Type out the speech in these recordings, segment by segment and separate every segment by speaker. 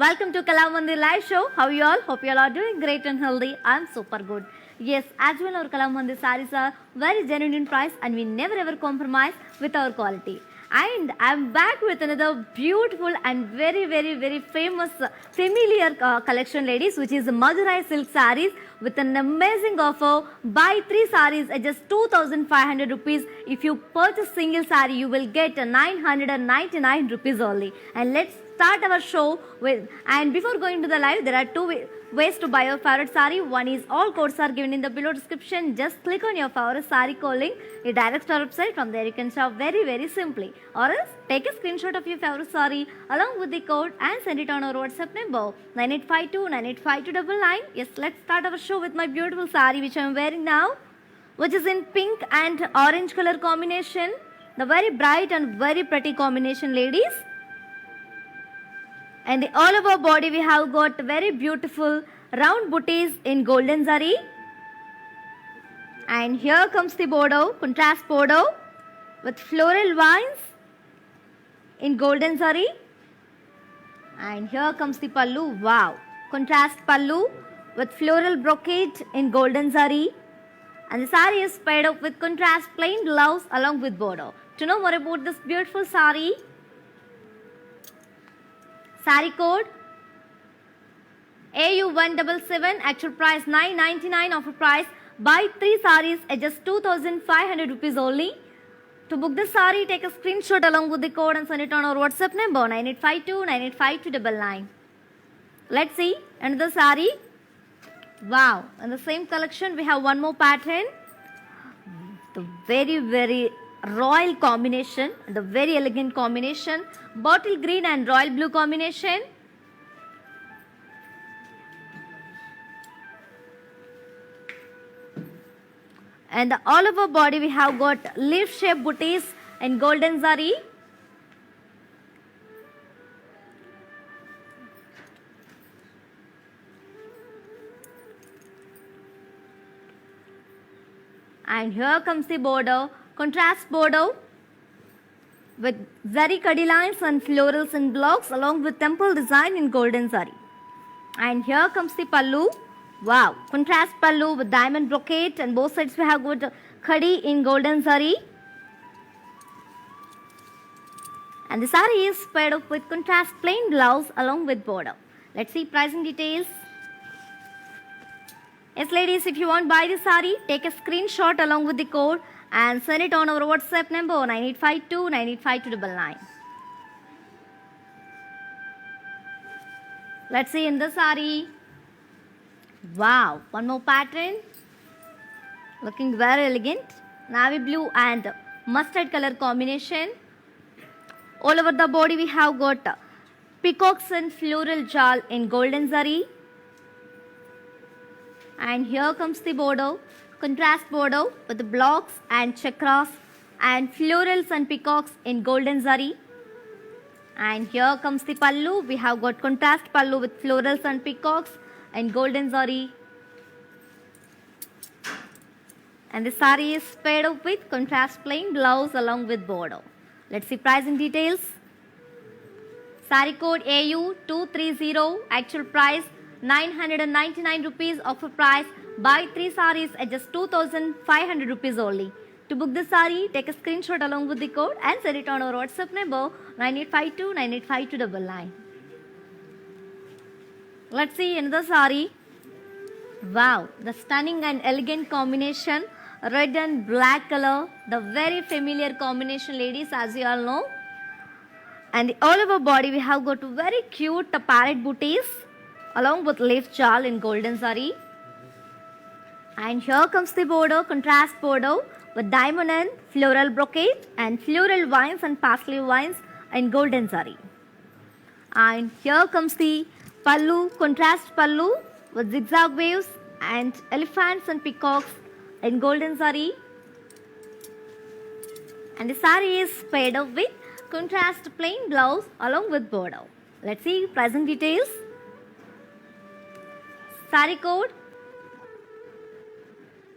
Speaker 1: Welcome to Kalamandir live show. How you all? Hope you all are doing great and healthy. I'm super good. Yes, as well our Kalamandir sarees are very genuine in price and we never ever compromise with our quality. And I'm back with another beautiful and very famous familiar collection ladies, which is Madurai silk sarees with an amazing offer. Buy 3 sarees at just 2,500 rupees. If you purchase single saree, you will get 999 rupees only. And let's start our show with, and before going to the live, there are two ways to buy your favorite saree. One is all codes are given in the below description. Just click on your favorite saree code link. It directs to our website. From there you can shop very simply. Or else take a screenshot of your favorite saree along with the code and send it on our WhatsApp number 9852985299. Yes, let's start our show with my beautiful saree which I am wearing now, which is in pink and orange color combination. The very bright and very pretty combination, ladies. And all over body we have got very beautiful round booties in golden zari. And here comes the border, contrast border with floral vines in golden zari. And here comes the pallu. Wow! Contrast pallu with floral brocade in golden zari. And the saree is paired up with contrast plain blouse along with border. To know more about this beautiful saree, saree code AU177, actual price 999, offer price buy 3 sarees at just 2,500 rupees only. To book this saree, take a screenshot along with the code and send it on our WhatsApp number 9852985299. Let's see another saree. Wow, in the same collection we have one more pattern. The very royal combination, the very elegant combination, bottle green and royal blue combination. And all over body we have got leaf shaped booties in golden zari. And here comes the border, contrast border with zari kadi lines and florals and blocks along with temple design in golden zari. And here comes the pallu. Wow, contrast pallu with diamond brocade, and both sides we have got khadi in golden zari. And the saree is paired up with contrast plain blouse along with border. Let's see pricing details. Yes, ladies, if you want to buy this saree, take a screenshot along with the code and send it on our WhatsApp number 9852985299. Let's see in the saree. Wow, one more pattern. Looking very elegant. Navy blue and mustard color combination. All over the body we have got peacocks and floral jal in golden zari. And here comes the border, contrast border with the blocks and chakras and florals and peacocks in golden zari. And here comes the pallu. We have got contrast pallu with florals and peacocks and golden zari. And the saree is paired up with contrast plain blouse along with border. Let's see pricing details. Saree code AU230, actual price 999 rupees, offer price buy 3 sarees at just 2,500 rupees only. To book the saree, take a screenshot along with the code and send it on our WhatsApp number 9852985299. Let's see another saree. Wow, the stunning and elegant combination, red and black color, the very familiar combination, ladies, as you all know. And all over body we have got very cute parrot booties along with leaf jal in golden zari. And here comes the border, contrast border with diamond and floral brocade and floral vines and parsley vines in golden zari. And here comes the pallu, contrast pallu with zigzag waves and elephants and peacocks in golden zari. And the saree is paired up with contrast plain blouse along with border. Let's see pricing details. Saree code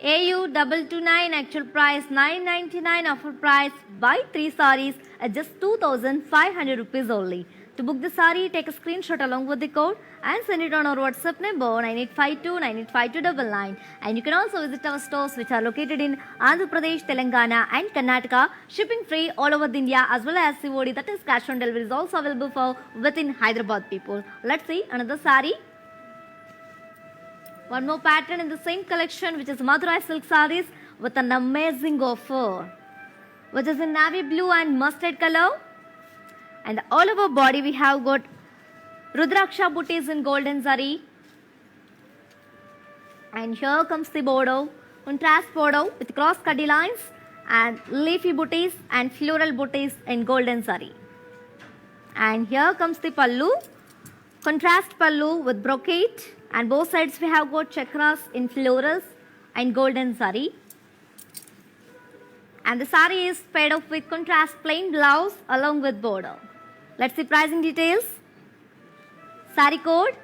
Speaker 1: AU229, actual price 999, offer price buy 3 sarees at just 2,500 rupees only. To book the saree, take a screenshot along with the code and send it on our WhatsApp number 9852985299. And you can also visit our stores which are located in Andhra Pradesh, Telangana and Karnataka. Shipping free all over India as well as COD, that is cash on delivery, is also available for within Hyderabad people. Let's see another saree. One more pattern in the same collection, which is Madurai silk sarees with an amazing offer, which is in navy blue and mustard color. And all over body we have got Rudraksha booties in golden zari. And here comes the border, contrast border with cross cutty lines and leafy booties and floral booties in golden zari. And here comes the pallu, contrast pallu with brocade, and both sides we have got chakras in florals and golden zari. And the saree is paired up with contrast plain blouse along with border. Let's see pricing details. Saree code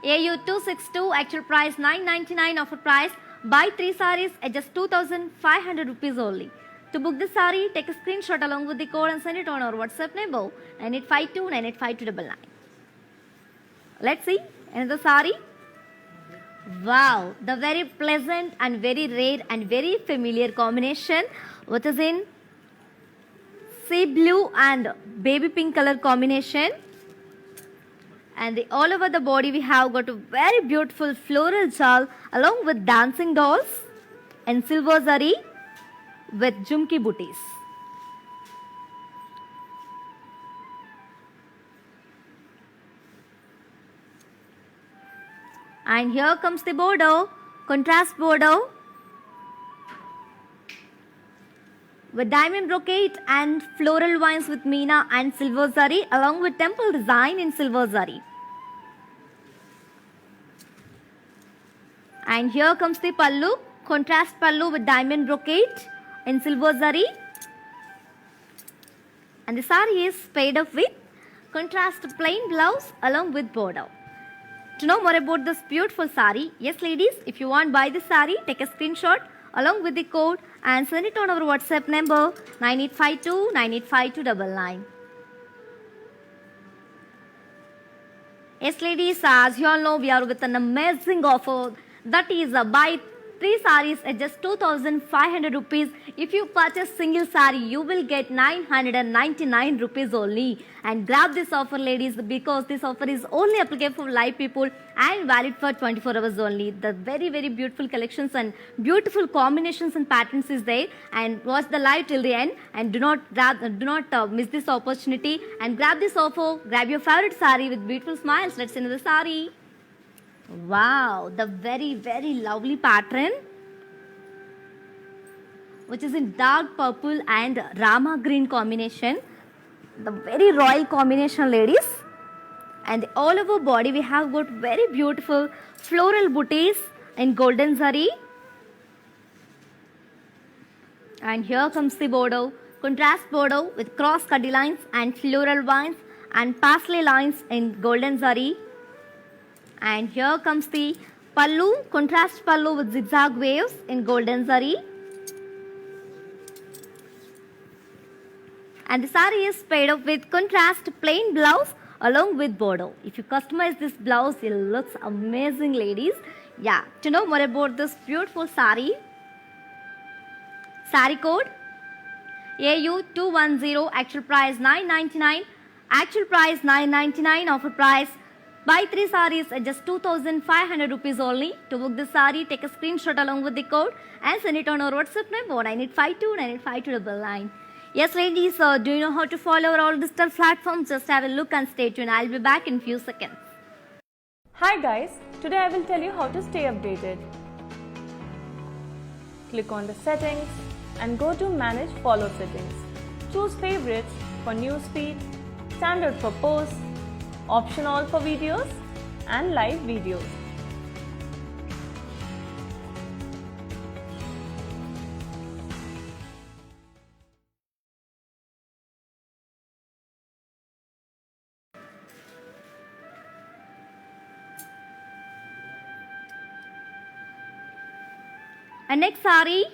Speaker 1: AU262, actual price 999, offer price buy 3 sarees at just 2500 rupees only. To book the saree, take a screenshot along with the code and send it on our WhatsApp number 9852985299. Let's see another saree. Wow, the very pleasant and very rare and very familiar combination, which is in sea blue and baby pink color combination. And all over the body we have got a very beautiful floral shawl along with dancing dolls and silver zari with jhumki booties. And here comes the border, contrast border with diamond brocade and floral vines with meena and silver zari along with temple design in silver zari. And here comes the pallu, contrast pallu with diamond brocade in silver zari. And the saree is paired up with contrast plain blouse along with border. To know more about this beautiful saree, yes ladies, if you want buy this saree, take a screenshot along with the code and send it on our WhatsApp number 9852985299. Yes ladies, as you all know, we are with an amazing offer, that is buy 3 sarees at just 2500 rupees. If you purchase single saree, you will get 999 rupees only. And grab this offer ladies, because this offer is only applicable for live people and valid for 24 hours only. The very beautiful collections and beautiful combinations and patterns is there. And watch the live till the end and do not miss this opportunity and grab this offer. Grab your favorite saree with beautiful smiles. Let's see another saree. Wow, the very lovely pattern, which is in dark purple and Rama green combination. The very royal combination ladies. And all over body we have got very beautiful floral booties in golden zari. And here comes the border, contrast border with cross cutty lines and floral vines and parsley lines in golden zari. And here comes the pallu, contrast pallu with zigzag waves in golden zari. And the saree is paired up with contrast plain blouse along with border. If you customize this blouse, it looks amazing ladies. Yeah, to know more about this beautiful saree, saree code AU210, actual price 999, actual price 999, offer price buy 3 sarees at just 2500 rupees only. To book this saree, take a screenshot along with the code and send it on our WhatsApp number 9852985299. Yes ladies, do you know how to follow our all digital platforms? Just have a look and stay tuned. I'll be back in few seconds.
Speaker 2: Hi guys, today I will tell you how to stay updated. Click on the settings and go to manage follow settings. Choose favorites for newsfeed, standard for posts, option all for videos and live videos.
Speaker 1: And next saree,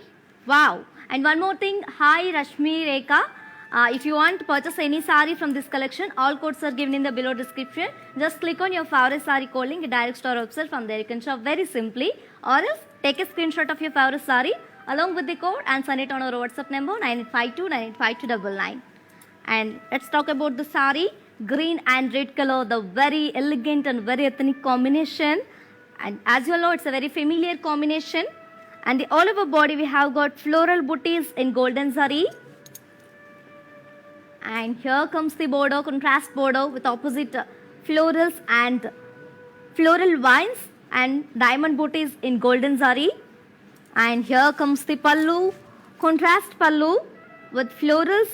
Speaker 1: wow. And one more thing, hi Rashmi Rekha. If you want to purchase any saree from this collection, all codes are given in the below description. Just click on your favorite saree code link, direct to our website. From there you can shop very simply, or else take a screenshot of your favorite saree along with the code and send it on our WhatsApp number 9852985299. And let's talk about the saree. Green and red color, the very elegant and very ethnic combination. And as you all know, it's a very familiar combination. And the all over body we have got floral booties in golden zari. And here comes the border, contrast border with opposite florals and floral vines and diamond booties in golden zari. And here comes the pallu, contrast pallu with florals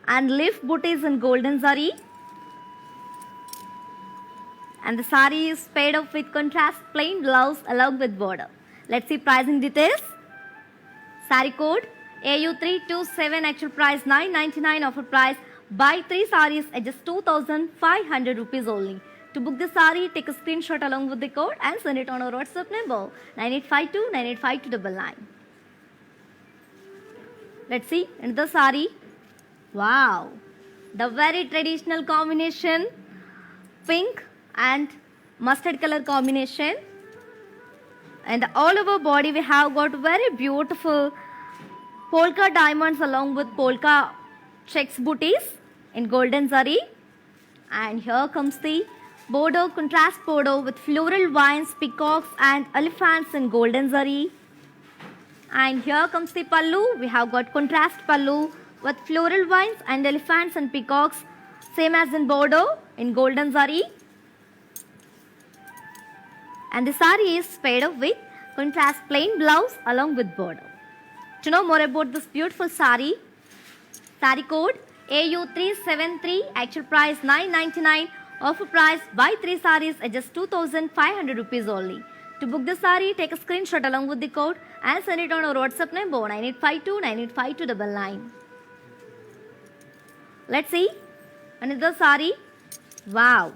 Speaker 1: and leaf booties in golden zari. And the sari is paired up with contrast plain blouse along with border. Let's see pricing details. Sari code AU327, actual price 999, offer price buy 3 sarees at just 2500 rupees only. To book the saree, take a screenshot along with the code and send it on our WhatsApp number 9852985299. Let's see another saree. Wow, the very traditional combination, pink and mustard color combination. And all over body we have got very beautiful polka diamonds along with polka checks booties in golden zari. And here comes the border, contrast border with floral vines, peacocks and elephants in golden zari. And here comes the pallu. We have got contrast pallu with floral vines and elephants and peacocks, same as in border in golden zari. And the saree is paired up with contrast plain blouse along with border. To know more about this beautiful saree, saree code AU373, actual price 999, offer price buy 3 sarees at just 2500 rupees only. To book the saree, take a screenshot along with the code and send it on our WhatsApp number 9852985299. Let's see another saree. Wow,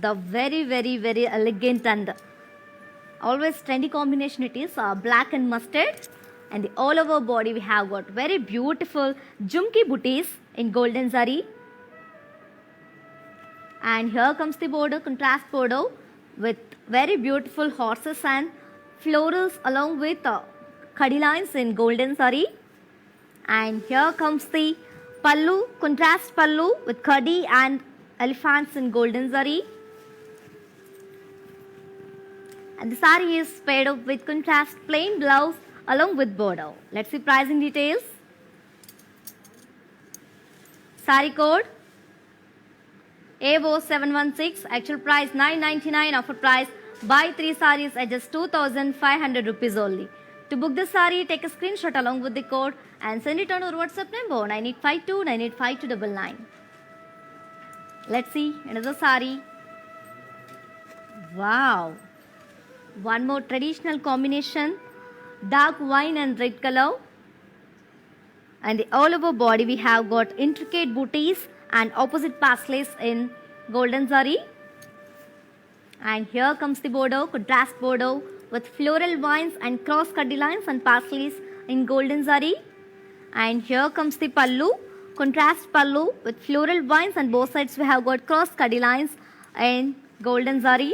Speaker 1: the very elegant and always trendy combination it is, black and mustard. And the all over body we have got very beautiful jumki booties in golden zari. And here comes the border, contrast border with very beautiful horses and florals along with khadi lines in golden zari. And here comes the pallu, contrast pallu with khadi and elephants in golden zari. And the saree is paired up with contrast plain blouse along with border. Let's see pricing details. Saree code AO716, actual price 999, offer price buy 3 sarees at just 2500 rupees only. To book the saree, take a screenshot along with the code and send it on our WhatsApp number 9852985299. Let's see another saree. Wow, one more traditional combination, dark wine and red color. And the all over body we have got intricate booties and opposite paslays in golden zari. And here comes the border, contrast border with floral vines and cross khadi lines and paslays in golden zari. And here comes the pallu, contrast pallu with floral vines, and both sides we have got cross khadi lines in golden zari.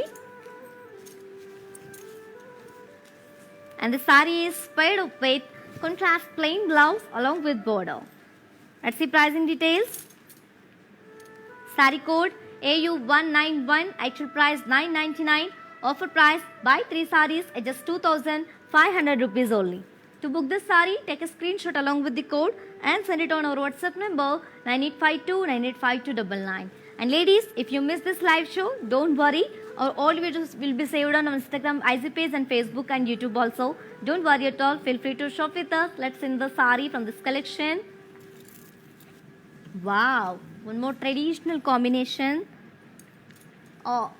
Speaker 1: And the saree is paired up with contrast plain blouse along with border. Let's see pricing details. Saree code AU191, actual price 999, offer price buy 3 sarees at just 2500 rupees only. To book this saree, take a screenshot along with the code and send it on our WhatsApp number 9852985299. And ladies, if you miss this live show, don't worry. Our all videos will be saved on our Instagram, IG page and Facebook and YouTube also. Don't worry at all. Feel free to shop with us. Let's see the saree from this collection. Wow, one more traditional combination. Oh,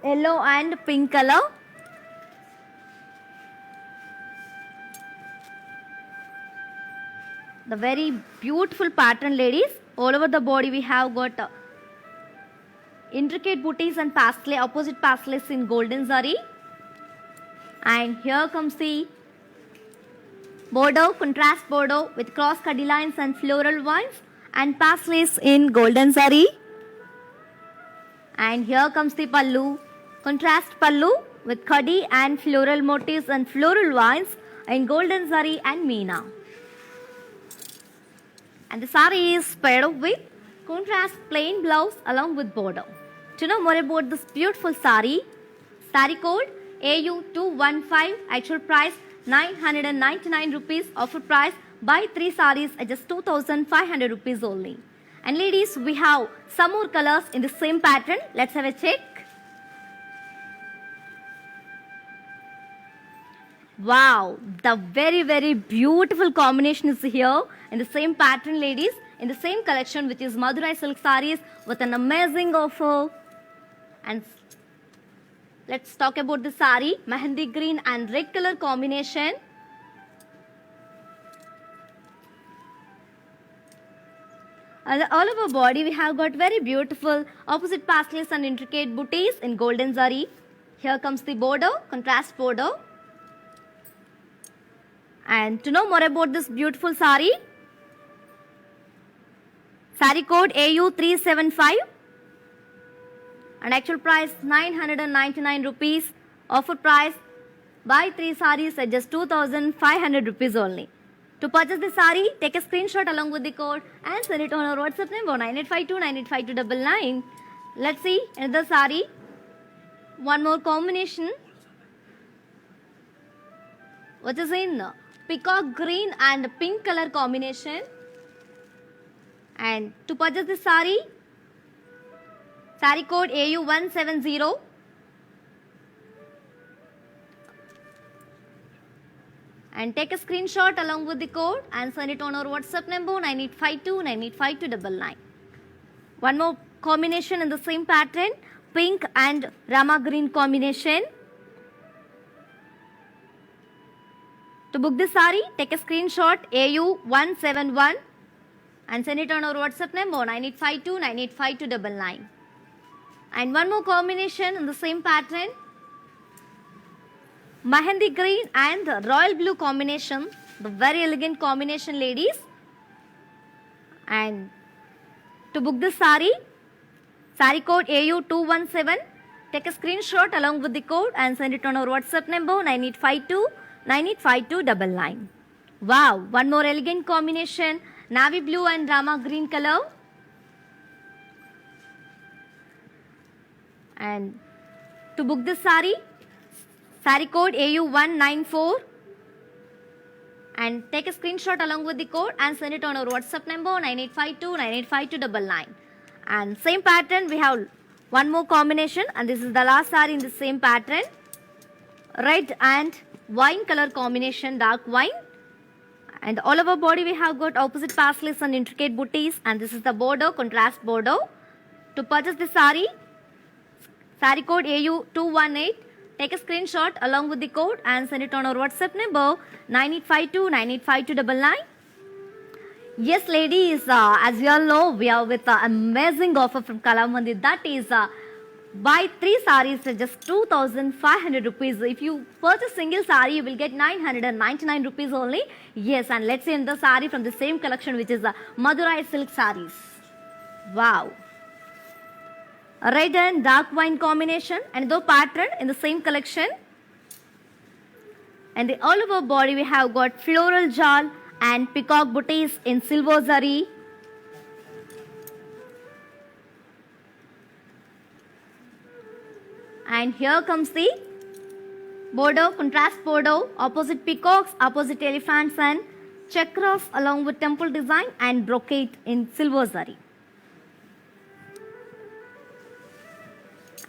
Speaker 1: yellow and pink color. The very beautiful pattern, ladies. All over the body we have got intricate booties and pasley, opposite pasleys in golden zari. And here comes the Bordeaux, contrast Bordeaux with cross cutty lines and floral vines and paisleys in golden zari. And here comes the pallu, contrast pallu with khadi and floral motifs and floral vines in golden zari and meena. And the sari is paired up with contrast plain blouse along with border. To know more about this beautiful sari code AU215, actual price 999 rupees, offer price buy 3 saris at just 2500 rupees only. And ladies, we have some more colors in the same pattern. Let's have a check. Wow, the very beautiful combination is here in the same pattern, ladies, in the same collection, which is Madurai silk sarees with an amazing offer. And let's talk about the saree, mehendi green and red color combination. And all over body we have got very beautiful opposite paisleys and intricate booties in golden zari. Here comes the border, contrast border. And to know more about this beautiful sari code AU375 and actual price 999 rupees, offer price buy 3 saris at just 2500 rupees only. To purchase the sari, take a screenshot along with the code and send it on our WhatsApp number 9852985299. Let's see another sari. One more combination, which is in peacock green and pink color combination. And to purchase the sari code AU170 and take a screenshot along with the code and send it on our WhatsApp number 9852985299. One more combination in the same pattern, pink and rama green combination. To book this sari, take a screenshot AU171 and send it on our WhatsApp number 9852985299. And one more combination in the same pattern, mehendi green and royal blue combination, the very elegant combination, ladies. And to book this sari code AU217, take a screenshot along with the code and send it on our WhatsApp number 9852985299. Wow, one more elegant combination, navy blue and rama green color. And to book this sari code AU194 and take a screenshot along with the code and send it on our WhatsApp number 9852985299. And same pattern, we have one more combination, and this is the last sari in the same pattern, red and wine color combination, dark wine. And all over body we have got opposite paisleys and intricate booties, and this is the border, contrast border. To purchase the sari code AU218, take a screenshot along with the code and send it on our WhatsApp number 9852985299. Yes, ladies, as you all know, we are with an amazing offer from Kalamandir, that is buy 3 saris at just 2500 rupees. If you purchase single sari, you will get 999 rupees only. Yes, and let's see another sari from the same collection, which is Madurai silk saris. Wow. Red and dark wine combination, and the pattern in the same collection. And the all over body we have got floral jal and peacock booties in silver zari. And here comes the border, contrast border, opposite peacocks, opposite elephants and chakras along with temple design and brocade in silver zari.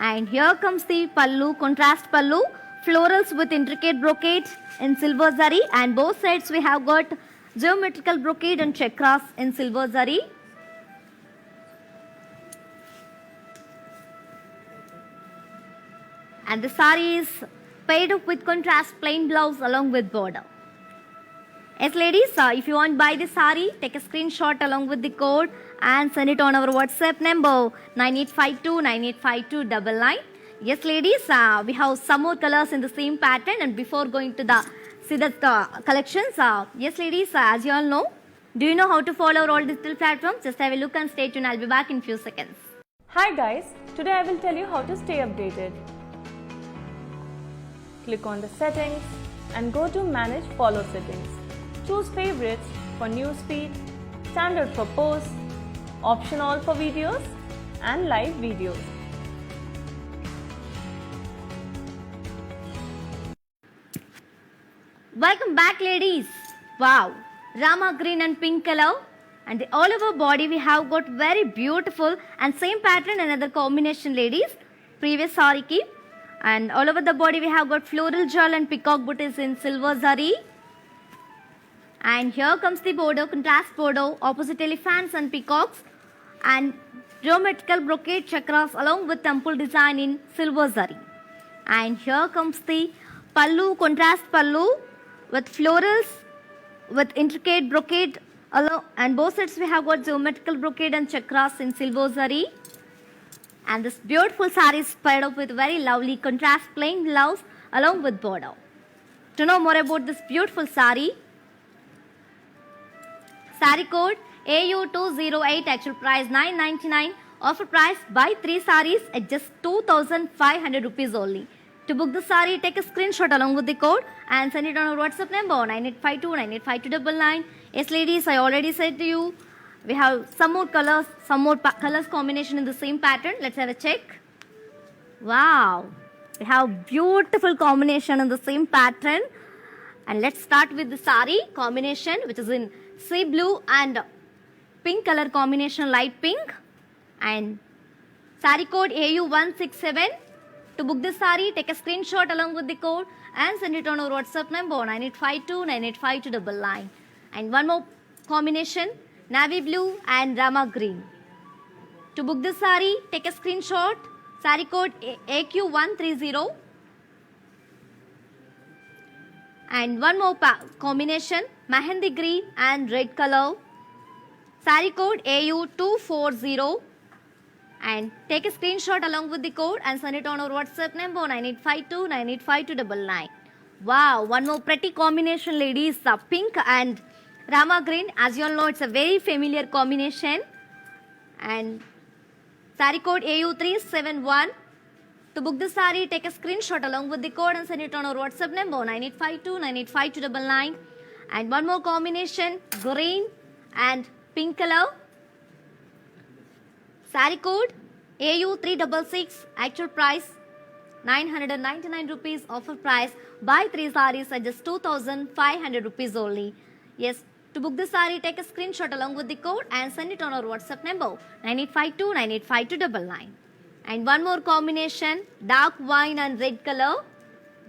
Speaker 1: And here comes the pallu, contrast pallu, florals with intricate brocade in silver zari, and both sides we have got geometrical brocade and chakras in silver zari. And the sari is paired up with contrast plain blouse along with border. Yes, ladies, if you want to buy the sari, take a screenshot along with the code and send it on our WhatsApp number 9852985299. Yes, ladies, we have some more colors in the same pattern, and before going to the see the collections. Yes, ladies, as you all know, do you know how to follow our all digital platforms? Just have a look and stay tuned. I'll be back in few seconds.
Speaker 2: Hi guys, today I will tell you how to stay updated. Click on the settings and go to manage follow settings. Choose favorites for newsfeed, standard for posts, option all for videos and live videos.
Speaker 1: Welcome back, ladies. Wow, Rama green and pink color, and the all over body we have got very beautiful and same pattern another combination, ladies. Previous sari ki, and all over the body we have got floral jewel and peacock booties in silver zari. And here comes the border, contrast border, opposite elephants and peacocks, and geometrical brocade chakras along with temple design in silver zari. And here comes the pallu, contrast pallu with florals with intricate brocade along, and both sides we have got geometrical brocade and chakras in silver zari. And this beautiful saree is paired up with very lovely contrast plain blouse along with border. To know more about this beautiful saree, saree code AU208, actual price 999, offer price buy 3 sarees at just 2500 rupees only. To book the saree, take a screenshot along with the code and send it on our WhatsApp number 9852985299. Yes, ladies, I already said to you, we have some more colors, colors combination in the same pattern. Let's have a check. Wow, we have beautiful combination in the same pattern. And let's start with the saree combination, which is in sea blue and pink color combination, light pink. And saree code AU167. To book this saree, take a screenshot along with the code and send it on our WhatsApp number 9852985299. And one more combination, navy blue and rama green. To book this saree, take a screenshot, saree code AQ130. And one more combination, mehendi green and red color, saree code AU240. And take a screenshot along with the code and send it on our WhatsApp number 9852985299. Wow, one more pretty combination, ladies, pink and rama green. As you all know, it's a very familiar combination. And saree code AU371. To book the saree, take a screenshot along with the code and send it on our WhatsApp number 9852985299. And one more combination, green and pink color. Saree code AU366, actual price 999 rupees, offer price buy 3 sarees at just 2500 rupees only. Yes, to book the saree, take a screenshot along with the code and send it on our WhatsApp number 9852985299. And one more combination, dark wine and red color,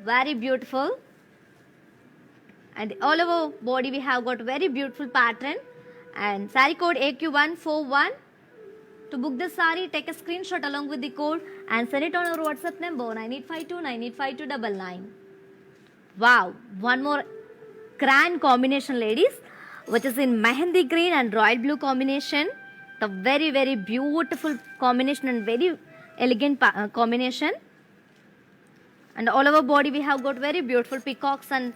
Speaker 1: very beautiful. And all over body we have got very beautiful pattern. And saree code AQ141. To book this saree, take a screenshot along with the code and send it on our WhatsApp number 9852985299. Wow, one more grand combination, ladies, which is in mehendi green and royal blue combination. The very, very beautiful combination and very elegant combination. And all over body we have got very beautiful peacocks and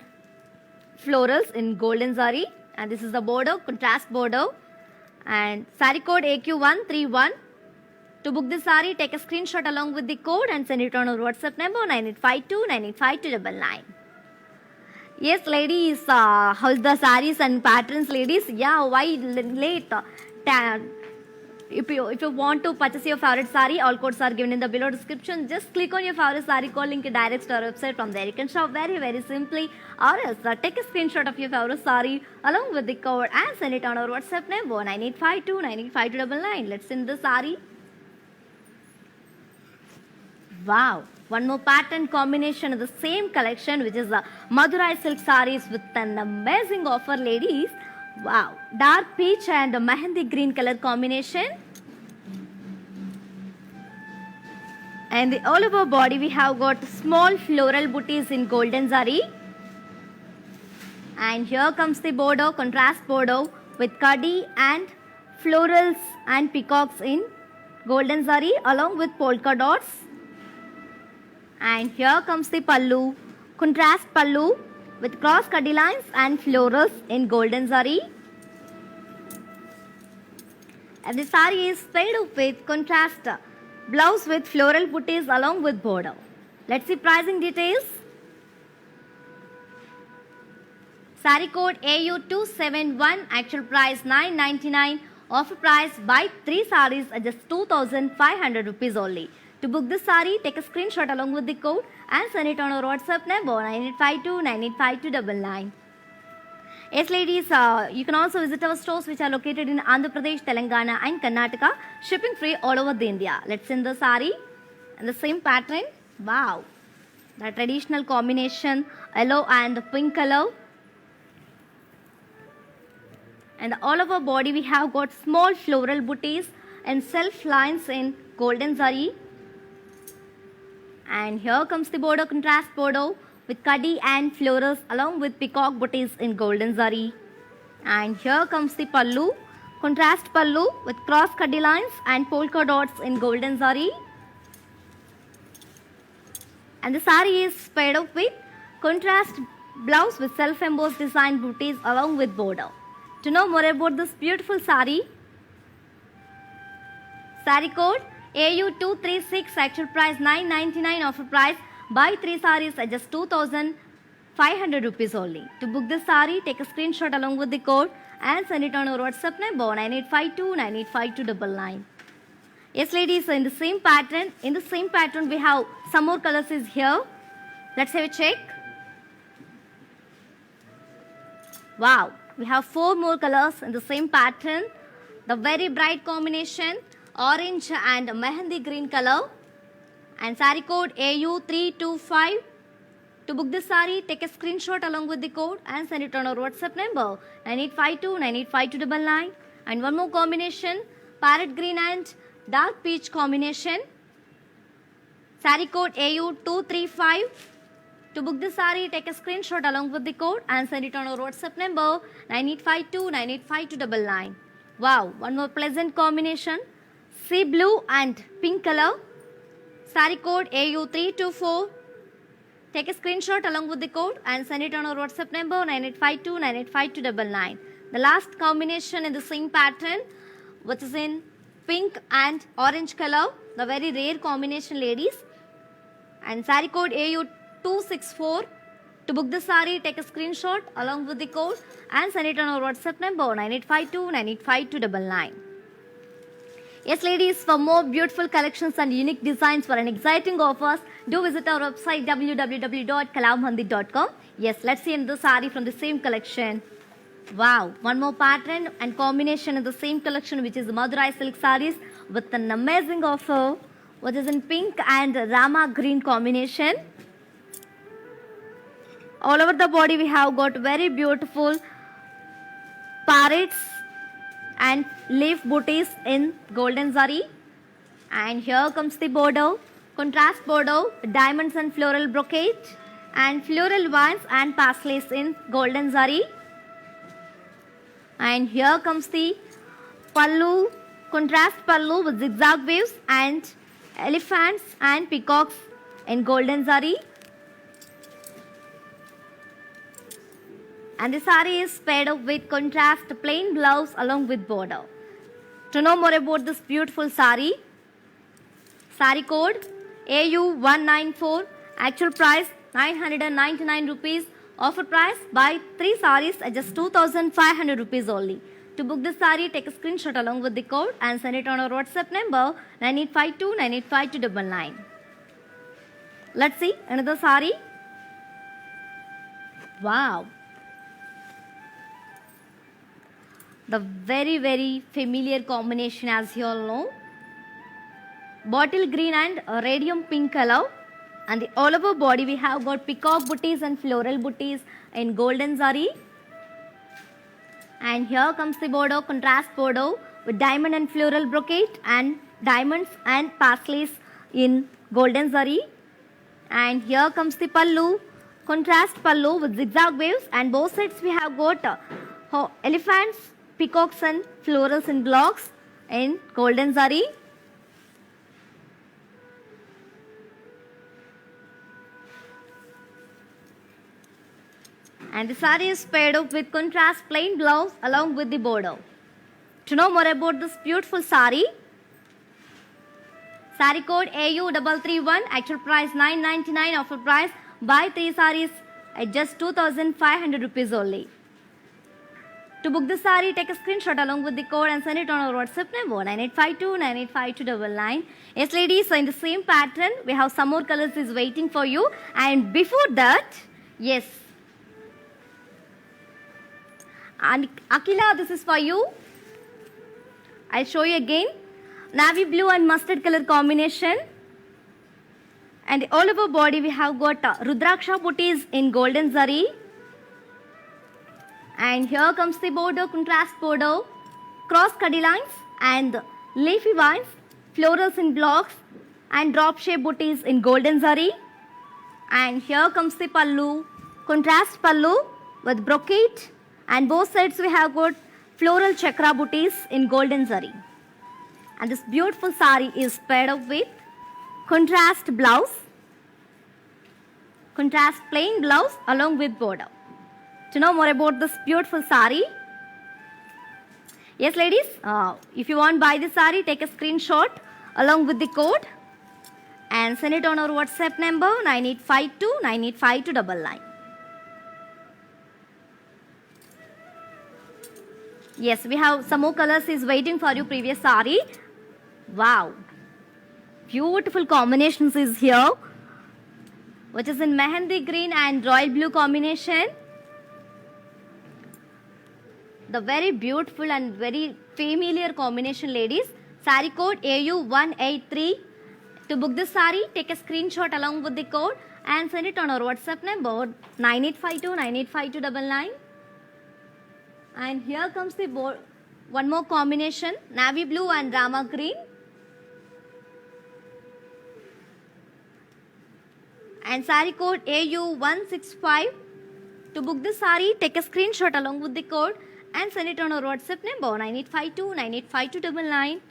Speaker 1: florals in golden zari. And this is the border, contrast border. And saree code AQ131. To book this saree, take a screenshot along with the code and send it on our WhatsApp number 9852985299. Yes, ladies, how's the sarees and patterns, ladies? Yeah, why late? If you want to purchase your favorite saree, all codes are given in the below description. Just click on your favorite saree code link, directs to our website. From there you can shop very, very simply. Or else take a screenshot of your favorite saree along with the code and send it on our WhatsApp number 9852985299. Let's send the saree. Wow, one more pattern combination of the same collection, which is the Madurai silk sarees with an amazing offer, ladies. Wow, dark peach and mehendi green color combination. And the all over body we have got small floral booties in golden zari. And here comes the border, contrast border with kadi and florals and peacocks in golden zari along with polka dots. And here comes the pallu, contrast pallu with cross cutty lines and florals in golden zari. And the sari is paired up with contrast blouse with floral booties along with border. Let's see pricing details. Sari code AU271, actual price 999, offer price buy 3 saris at just 2500 rupees only. To book this sari, take a screenshot along with the code and send it on our WhatsApp number 9852985299. Yes, ladies, you can also visit our stores which are located in Andhra Pradesh, Telangana and Karnataka. Shipping free all over the India. Let's send the sari and the same pattern. Wow, the traditional combination yellow and pink color. And all over body we have got small floral booties and self lines in golden zari. And here comes the border, contrast border with cuddy and florals along with peacock booties in golden zari. And here comes the pallu, contrast pallu with cross cuddy lines and polka dots in golden zari. And the sari is paired up with contrast blouse with self embossed design booties along with border. To know more about this beautiful sari, sari code AU236, actual price 999, offer price buy 3 saris at just 2500 rupees only. To book this sari, take a screenshot along with the code and send it on our WhatsApp number 9852985299. Yes, ladies, so in the same pattern we have some more colors is here. Let's have a check. Wow, we have 4 more colors in the same pattern. The very bright combination, orange and mehendi green color. And sari code AU325. To book this sari, take a screenshot along with the code and send it on our WhatsApp number 9852985299. And one more combination, parrot green and dark peach combination. Sari code AU235. To book this sari, take a screenshot along with the code and send it on our WhatsApp number 9852985299. Wow, one more pleasant combination, sea blue and pink color. Sari code AU324. Take a screenshot along with the code and send it on our WhatsApp number 9852985299. The last combination in the same pattern, which is in pink and orange color, the very rare combination, ladies. And sari code AU264. To book the sari, take a screenshot along with the code and send it on our WhatsApp number 9852985299. Yes, ladies, for more beautiful collections and unique designs for an exciting offers, do visit our website www.kalamhandi.com. Yes, let's see another sari from the same collection. Wow, one more pattern and combination in the same collection, which is Madurai silk saris with an amazing offer, which is in pink and Rama green combination. All over the body we have got very beautiful parrots and leaf booties in golden zari. And here comes the border, contrast border, diamonds and floral brocade and floral vines and paisleys in golden zari. And here comes the pallu, contrast pallu with zigzag waves and elephants and peacocks in golden zari. And the sari is paired up with contrast plain blouse along with border. To know more about this beautiful sari, sari code AU194, actual price 999 rupees, offer price buy 3 saris at just 2500 rupees only. To book this sari, take a screenshot along with the code and send it on our WhatsApp number 9852985299. Let's see another sari. Wow, the very familiar combination, as you all know, bottle green and radium pink color. And the all over body we have got peacock booties and floral booties in golden zari. And here comes the border, contrast border with diamond and floral brocade and diamonds and paisleys in golden zari. And here comes the pallu, contrast pallu with zigzag waves, and both sides we have got elephants, peacocks and florals in blocks in golden zari. And the saree is paired up with contrast plain blouse along with the border. To know more about this beautiful saree, saree code AU331, actual price 999, offer price buy 3 sarees at just 2500 rupees only. To book the saree, take a screenshot along with the code and send it on our WhatsApp number 9852985299. Yes, ladies, so in the same pattern, we have some more colors is waiting for you. And before that, yes. And Akila, this is for you. I'll show you again. Navy blue and mustard color combination. And all over body, we have got Rudraksha booties in golden zari. And here comes the border, contrast border, cross cutty lines and leafy vines, florals in blocks and drop shape booties in golden zari. And here comes the pallu, contrast pallu with brocade, and both sides we have got floral chakra booties in golden zari. And this beautiful sari is paired up with contrast blouse, contrast plain blouse along with border. To know more about this beautiful sari, yes ladies, if you want to buy this sari, take a screenshot along with the code and send it on our WhatsApp number 9852985299. Yes, we have some more colors is waiting for you, previous sari. Wow, beautiful combinations is here, which is in mehendi green and royal blue combination. The very beautiful and very familiar combination, ladies. Saree code AU183. To book this saree, take a screenshot along with the code and send it on our WhatsApp number 9852985299. And here comes the one more combination, navy blue and rama green. And saree code AU165. To book this saree, take a screenshot along with the code and send it on our WhatsApp number 9852985299.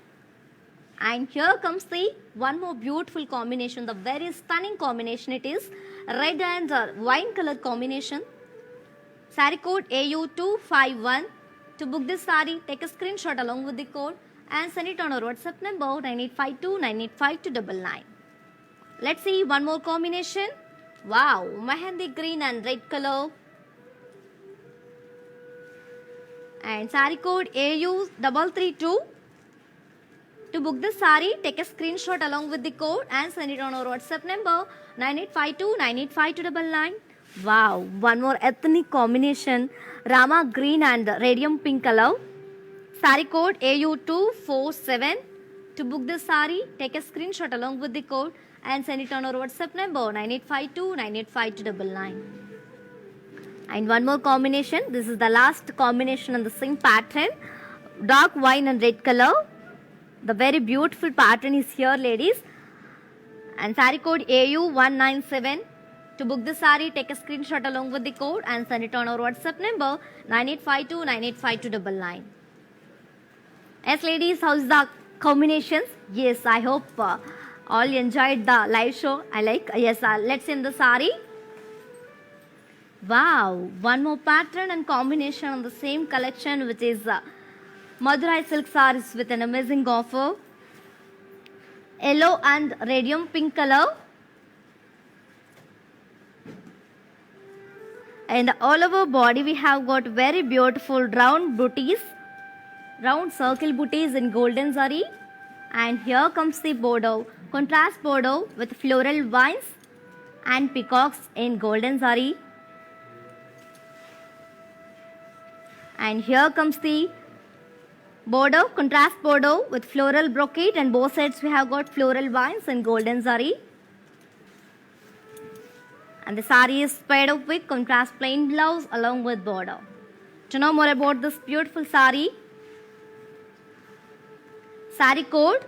Speaker 1: And here comes the one more beautiful combination, the very stunning combination. It is red and wine color combination. Saree code AU251. To book this saree, take a screenshot along with the code and send it on our WhatsApp number 9852985299. Let's see one more combination. Wow, mehendi green and red color. And saree code AU332. To book this saree, take a screenshot along with the code and send it on our WhatsApp number 9852985299. Wow, one more ethnic combination, rama green and radium pink color. Saree code AU247. To book this saree, take a screenshot along with the code and send it on our WhatsApp number 9852985299. And one more combination. This is the last combination on the same pattern. Dark wine and red color. The very beautiful pattern is here, ladies. And saree code AU197. To book this saree, take a screenshot along with the code and send it on our WhatsApp number 9852985299. Yes, ladies, how's the combinations? Yes, I hope all enjoyed the live show. Yes, let's see in the saree. Wow, one more pattern and combination on the same collection, which is Madurai silk sarees with an amazing offer. Yellow and radium pink color. And all over body we have got very beautiful round booties, round circle booties in golden zari. And here comes the border, contrast border with floral vines and peacocks in golden zari. And here comes the border, contrast border with floral brocade, and both sides we have got floral vines in golden zari. And the saree is paired up with contrast plain blouse along with border. To know more about this beautiful saree, saree code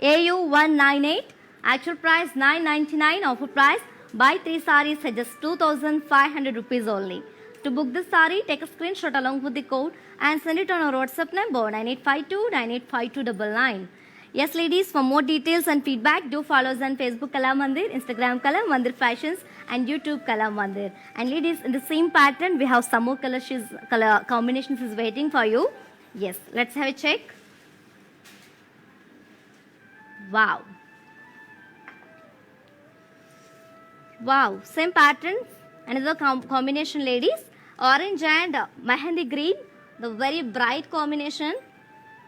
Speaker 1: AU198, actual price 999, offer price buy 3 sarees at just 2500 rupees only. To book this saree, take a screenshot along with the code and send it on our WhatsApp number 9852985299. Yes, ladies, for more details and feedback, do follow us on Facebook Kala Mandir, Instagram Kala Mandir Fashions, and YouTube Kala Mandir. And ladies, in the same pattern, we have some more color combinations is waiting for you. Yes, let's have a check. Wow. Wow, same pattern, another combination, ladies. Orange and Mehendi green, the very bright combination.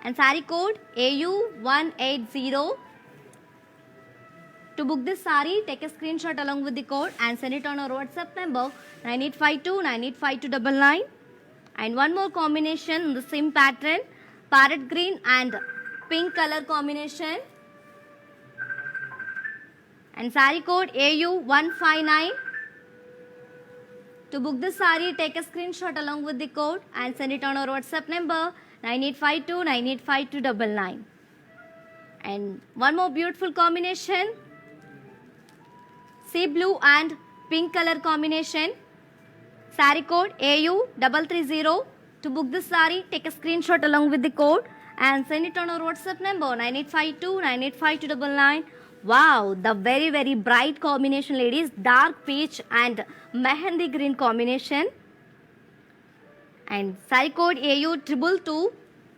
Speaker 1: And saree code AU180. To book this saree, take a screenshot along with the code and send it on our WhatsApp number 9852985299. And one more combination in the same pattern, parrot green and pink color combination. And saree code AU159. To book this saree, take a screenshot along with the code and send it on our WhatsApp number 9852985299. And one more beautiful combination, sea blue and pink color combination. Saree code AU330. To book this saree, take a screenshot along with the code and send it on our WhatsApp number 9852985299. Wow, the very, very bright combination, ladies. Dark peach and Mehendi green combination. And saree code AU222.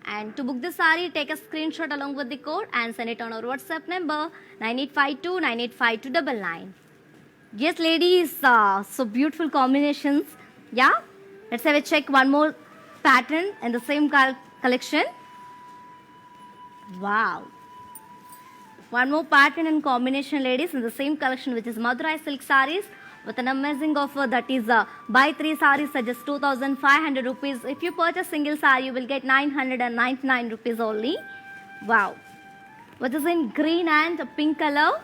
Speaker 1: And to book the saree, take a screenshot along with the code and send it on our WhatsApp number 9852985299. Yes, ladies, so beautiful combinations. Yeah, let's have a check one more pattern in the same collection. Wow. One more pattern and combination, ladies, in the same collection, which is Madurai silk sarees with an amazing offer, that is buy 3 sarees at just 2,500 rupees. If you purchase single saree, you will get 999 rupees only. Wow. Which is in green and pink color.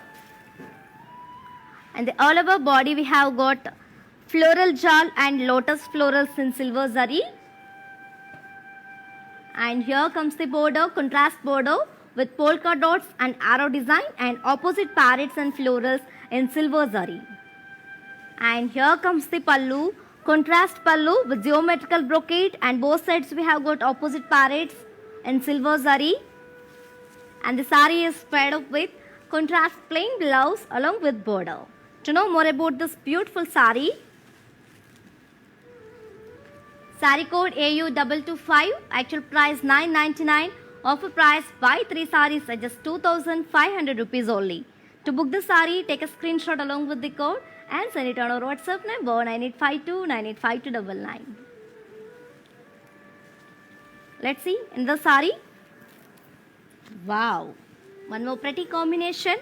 Speaker 1: And the all over body we have got floral jal and lotus florals in silver zari. And here comes the border, contrast border with polka dots and arrow design and opposite parrots and florals in silver zari. And here comes the pallu, contrast pallu with geometrical brocade, and both sides we have got opposite parrots in silver zari. And the saree is paired up with contrast plain blouse along with border. To know more about this beautiful saree, saree code AU225, actual price 999, offer price buy 3 sarees at just 2,500 rupees only. To book the saree, take a screenshot along with the code and send it on our WhatsApp number 9852985299. Let's see in the saree. Wow, one more pretty combination,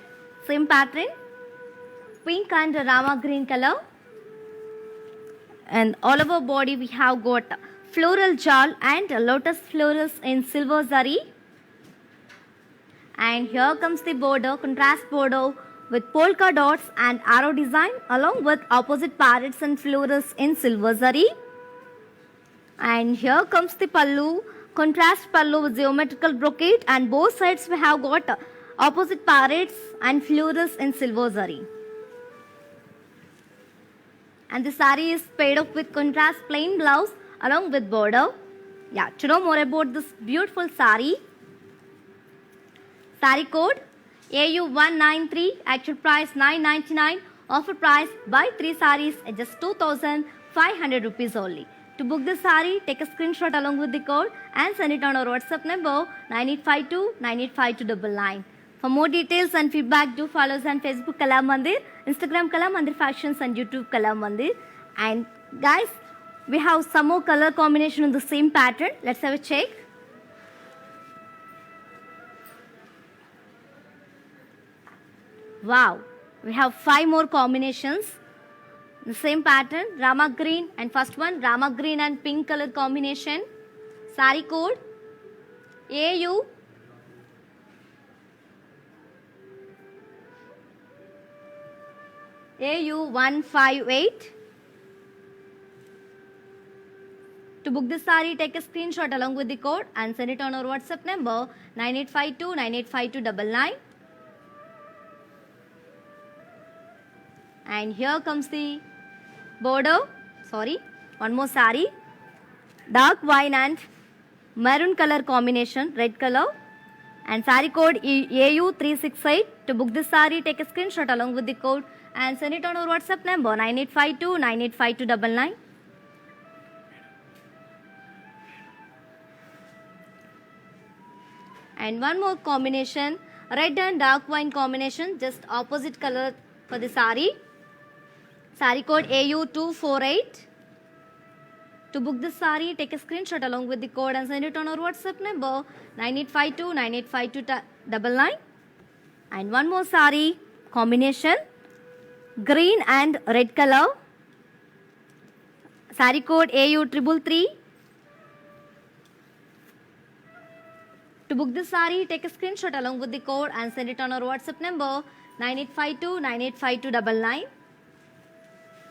Speaker 1: same pattern, pink and rama green color. And all over body we have got floral jal and lotus florals in silver zari. And here comes the border, contrast border with polka dots and arrow design along with opposite parrots and florals in silver zari. And here comes the pallu, contrast pallu with geometrical brocade, and both sides we have got opposite parrots and florals in silver zari. And the saree is paired up with contrast plain blouse along with border. Yeah, to know more about this beautiful saree, saree code AU193, actual price 999, offer price buy 3 sarees at just 2,500 rupees only. To book this saree, take a screenshot along with the code and send it on our WhatsApp number 9852985299. For more details and feedback, do follow us on Facebook Kala Mandir, Instagram Kala Mandir Fashions, and YouTube Kala Mandir. And guys, we have some more color combination in the same pattern. Let's have a check. Wow, we have 5 more combinations. The same pattern, Rama green, and first one Rama green and pink color combination. Saree code AU158. To book this saree, take a screenshot along with the code and send it on our WhatsApp number 9852985299. And here comes the border, one more saree, dark wine and maroon color combination, red color. And saree code AU368. To book this saree, take a screenshot along with the code and send it on our WhatsApp number 9852 985299. And one more combination, red and dark wine combination, just opposite color for the saree. Saree code AU248. To book this saree, take a screenshot along with the code and send it on our WhatsApp number 9852 985299. And one more saree combination, green and red color. Saree code AU333. To book this saree, take a screenshot along with the code and send it on our WhatsApp number 9852 985299.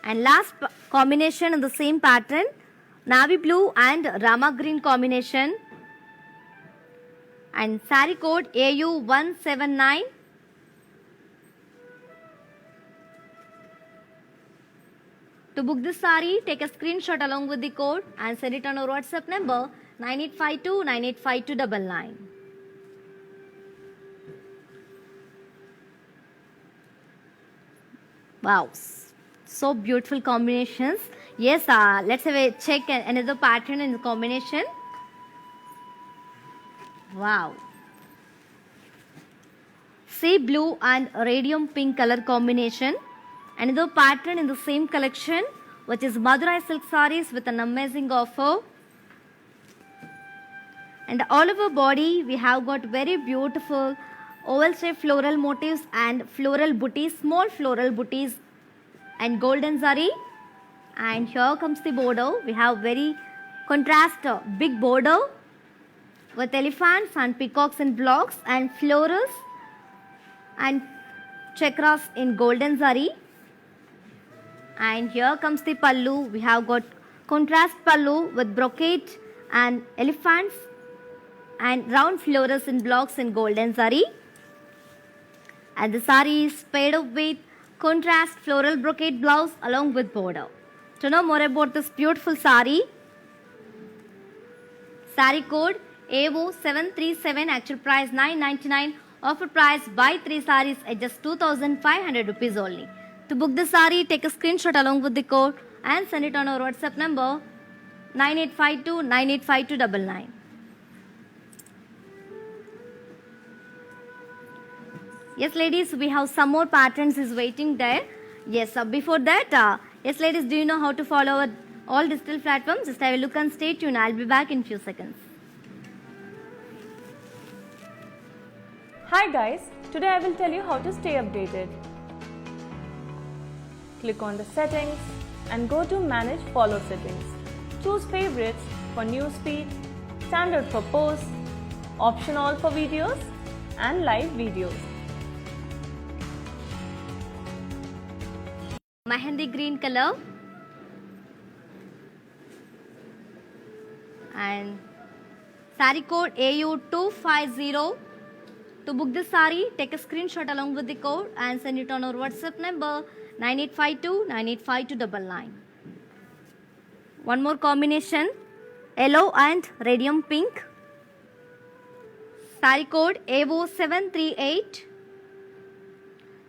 Speaker 1: And last combination in the same pattern, navy blue and rama green combination. And saree code AU179. To book this saree, take a screenshot along with the code and send it on our WhatsApp number 9852 985299. Wow, so beautiful combinations. Yes, let's have a check another pattern in the combination. Wow. Sea blue and radium pink color combination. Another pattern in the same collection, which is Madurai silk sarees with an amazing offer. And all over body, we have got very beautiful oval shape floral motifs and floral booties, small floral booties and golden zari. And here comes the border. We have very contrast big border with elephants and peacocks in blocks and florals and chakras in golden zari. And here comes the pallu. We have got contrast pallu with brocade and elephants and round florals in blocks in golden zari. And the saree is paired up with contrast floral brocade blouse along with border. To know more about this beautiful saree, saree code AO737, actual price 999, offer price buy 3 sarees at just 2500 rupees only. To book the saree, take a screenshot along with the code and send it on our WhatsApp number 9852 985299. Yes, ladies, we have some more patterns is waiting there. Yes, before that, yes, ladies, do you know how to follow our all digital platforms? Just have a look and stay tuned. I'll be back in few seconds.
Speaker 2: Hi guys, today I will tell you how to stay updated. Click on the settings and go to manage follow settings. Choose favorites for newsfeed, standard for posts, option all for videos and live videos.
Speaker 1: Mehendi green color and saree code AU250. To book this saree, take a screenshot along with the code and send it on our WhatsApp number 9852 985299. One more combination, yellow and radium pink. Saree code AO738.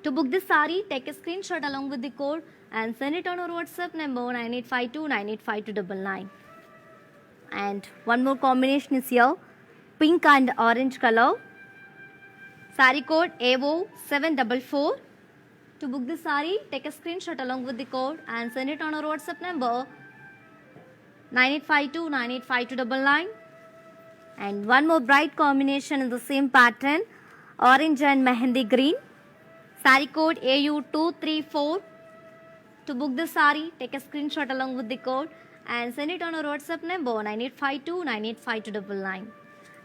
Speaker 1: To book this saree, take a screenshot along with the code and send it on our WhatsApp number 9852 985299. And one more combination is here, pink and orange color. Saree code AO744. To book this saree, take a screenshot along with the code and send it on our WhatsApp number 9852 985299. And one more bright combination in the same pattern, orange and mehendi green. Saree code AU234. To book this saree, take a screenshot along with the code and send it on our WhatsApp number 9852 985299.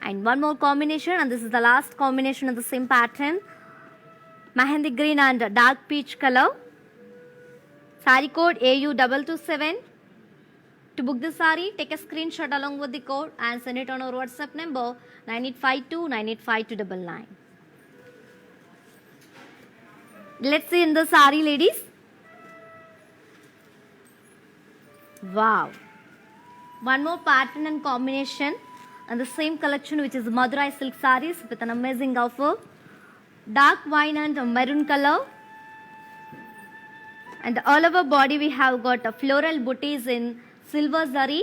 Speaker 1: And one more combination, and this is the last combination of the same pattern, mehendi green and dark peach color. Saree code AU227. To book this saree, take a screenshot along with the code and send it on our WhatsApp number 9852 985299. Let's see in the saree, ladies. Wow. One more pattern and combination, and the same collection which is Madurai silk sarees with an amazing offer. Dark wine and maroon color. And all over body we have got a floral booties in silver zari.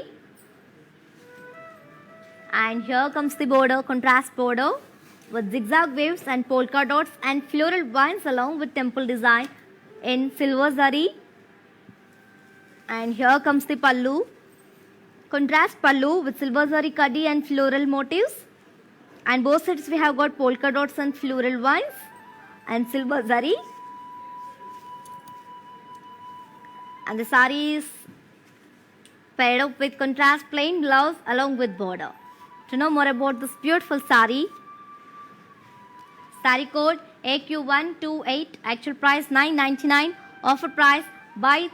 Speaker 1: And here comes the border, contrast border with zigzag waves and polka dots and floral vines along with temple design in silver zari. And here comes the pallu, contrast pallu with silver zari kadi and floral motifs. And both sides we have got polka dots and floral vines and silver zari. And the saree is paired up with contrast plain blouse along with border. To know more about this beautiful saree, saree code AQ128, actual price 999, offer price buy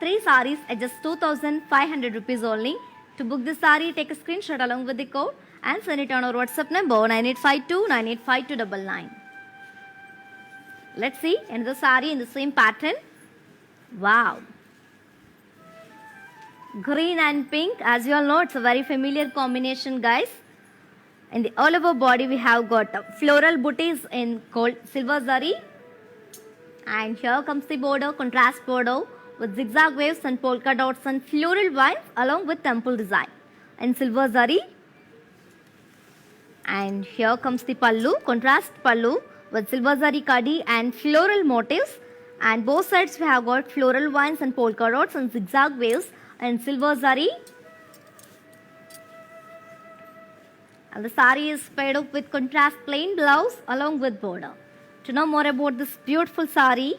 Speaker 1: 3 sarees at just 2500 rupees only. To book this saree, take a screenshot along with the code and send it on our WhatsApp number 9852 985299. Let's see another saree in the same pattern. Wow. Green and pink, as you all know, it's a very familiar combination, guys. In the all over body we have got floral booties in gold silver zari. And here comes the border, contrast border with zigzag waves and polka dots and floral vines along with temple design in silver zari. And here comes the pallu, contrast pallu with silver zari kadi and floral motifs. And both sides we have got floral vines and polka dots and zigzag waves and silver zari. And the saree is paired up with contrast plain blouse along with border. To know more about this beautiful saree,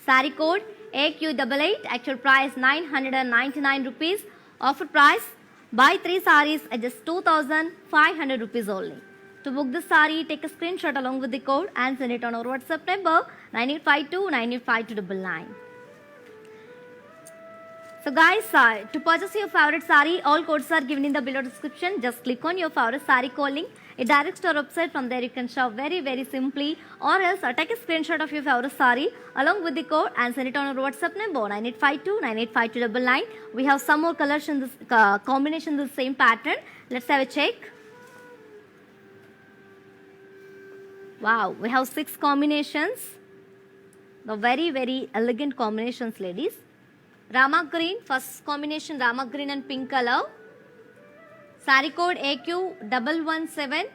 Speaker 1: saree code AQ88, actual price 999 rupees, offer price buy 3 sarees at just 2500 rupees only. To book this saree, take a screenshot along with the code and send it on our WhatsApp number 9852 985299. So guys, to purchase your favorite saree, all codes are given in the below description. Just click on your favorite saree code link. It directs to our website. From there you can shop very simply, or else take a screenshot of your favorite saree along with the code and send it on our WhatsApp number 9852 985299. We have some more colors in this combination in the same pattern. Let's have a check. Wow, we have 6 combinations. The very elegant combinations, ladies. Rama green, first combination Rama green and pink color. Saree code AQ117.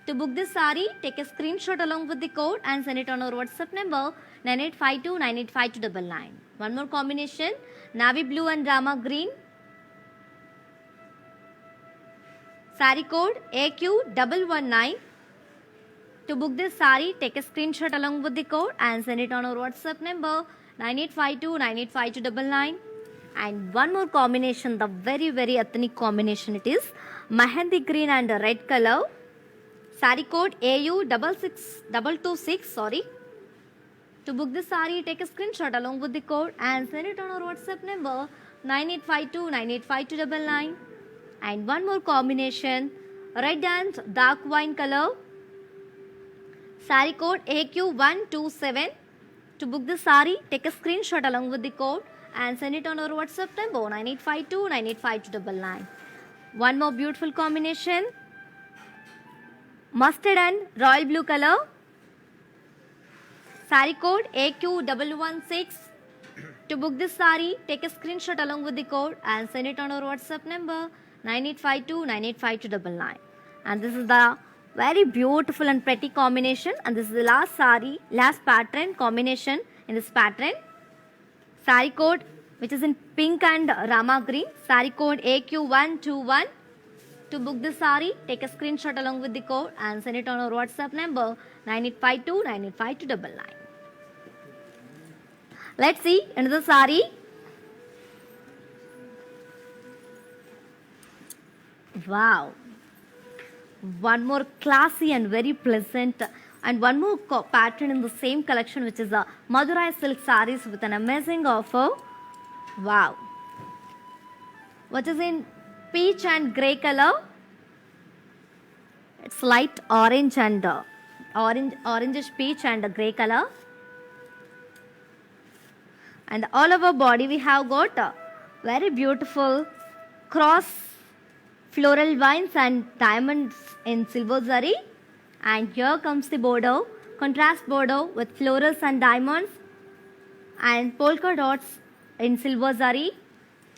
Speaker 1: To book this saree, take a screenshot along with the code and send it on our WhatsApp number 9852 985299. One more combination, navy blue and Rama green. Saree code AQ119. To book this saree, take a screenshot along with the code and send it on our WhatsApp number 9852 985299. And one more combination, the very ethnic combination it is, Mehendi green and red color. Saree code AU226. To book this saree, take a screenshot along with the code and send it on our WhatsApp number 9852 985299. And one more combination, red and dark wine color. Saree code AQ127. To book this saree, take a screenshot along with the code and send it on our WhatsApp number 9852 985299. One more beautiful combination, mustard and royal blue color. Saree code AQ116. To book this saree, take a screenshot along with the code and send it on our WhatsApp number 9852 985299. And this is the very beautiful and pretty combination, and this is the last saree, last pattern combination in this pattern. Saree code which is in pink and Rama green. Saree code AQ121. To book this saree, take a screenshot along with the code and send it on our WhatsApp number 9852 985299. Let's see another saree. Wow. One more classy and very pleasant, and one more pattern in the same collection, which is a Madurai silk sarees with an amazing offer. Wow. Which is in peach and grey color. It's light orange and orangish peach and grey color. And all over body we have got a very beautiful cross floral vines and diamonds in silver zari. And here comes the border, contrast border with florals and diamonds and polka dots in silver zari.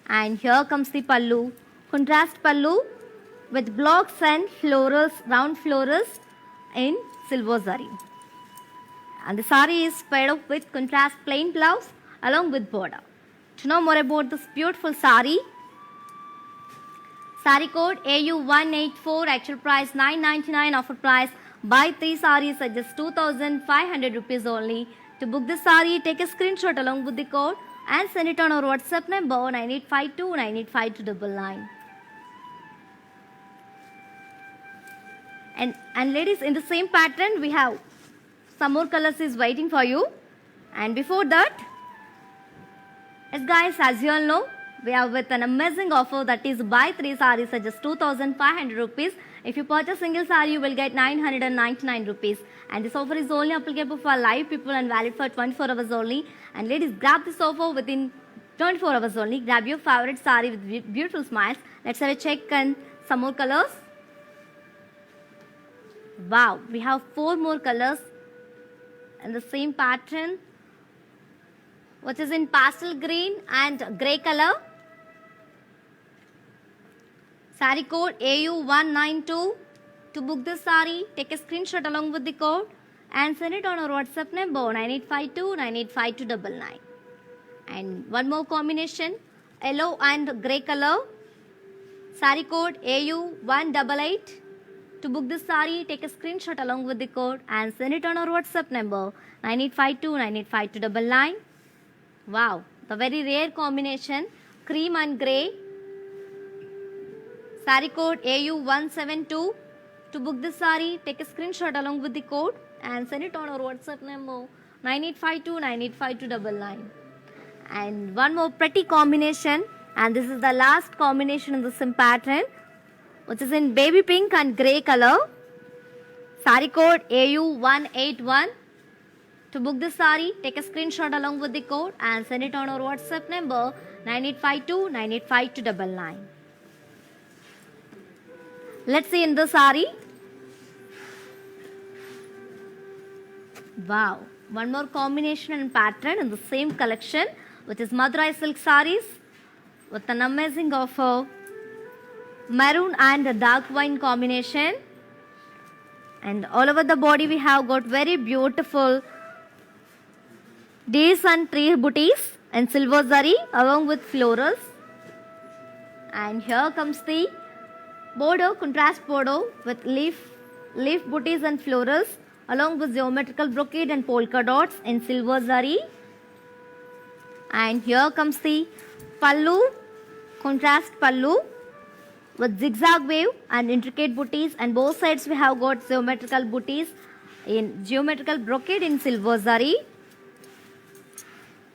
Speaker 1: And here comes the pallu, contrast pallu with blocks and florals, round florals in silver zari. And the sari is paired up with contrast plain blouse along with border. To know more about this beautiful sari, sari code AU184, actual price 999, offer price buy 3 saris at just 2500 rupees only. To book this sari, take a screenshot along with the code and send it on our WhatsApp number 9852 985299. And ladies, in the same pattern we have some more colors is waiting for you. And before that, yes guys, as you all know, we are with an amazing offer, that is buy 3 saris at just 2500 rupees. If you purchase single sari, you will get 999 rupees. And this offer is only applicable for live people and valid for 24 hours only. And ladies, grab this offer within 24 hours only. Grab your favorite sari with beautiful smiles. Let's have a check and some more colors. Wow, we have 4 more colors in the same pattern, which is in pastel green and grey color. Sari code AU192. To book this sari, take a screenshot along with the code and send it on our WhatsApp number 9852 985299. And one more combination, yellow and grey color. Sari code AU188. To book this sari, take a screenshot along with the code and send it on our WhatsApp number 9852 985299. Wow, the very rare combination, cream and grey. Sari code AU172. To book this sari, take a screenshot along with the code and send it on our WhatsApp number 9852 985299. And one more pretty combination, and this is the last combination in the same pattern, which is in baby pink and grey color. Sari code AU181. To book this sari, take a screenshot along with the code and send it on our WhatsApp number 9852 985299. Let's see in the sari. Wow, one more combination and pattern in the same collection, which is Madurai silk saris with an amazing offer, maroon and dark wine combination. And all over the body we have got very beautiful days and tree booties and silver zari along with florals. And here comes the border, contrast border with leaf booties and florals along with geometrical brocade and polka dots in silver zari. And here comes the pallu, contrast pallu with zigzag wave and intricate booties, and both sides we have got geometrical booties in geometrical brocade in silver zari.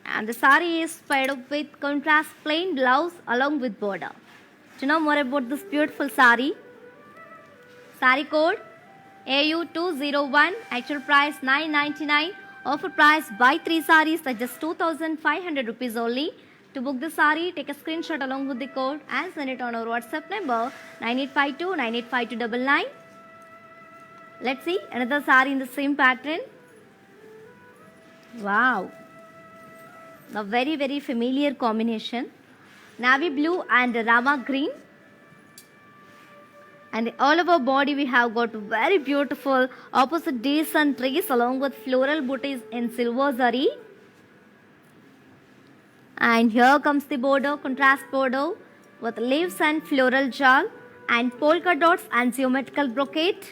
Speaker 1: And the sari is paired up with contrast plain blouse along with border. To know more about this beautiful sari, sari code AU201, actual price 999, offer price buy 3 saris at just 2500 rupees only. To book the sari, take a screenshot along with the code and send it on our WhatsApp number 9852 985299. Let's see another sari in the same pattern. Wow, a very very familiar combination, navy blue and rama green. And all over body we have got very beautiful opposite days and trees along with floral booties in silver zari. And here comes the border, contrast border with leaves and floral jal and polka dots and geometrical brocade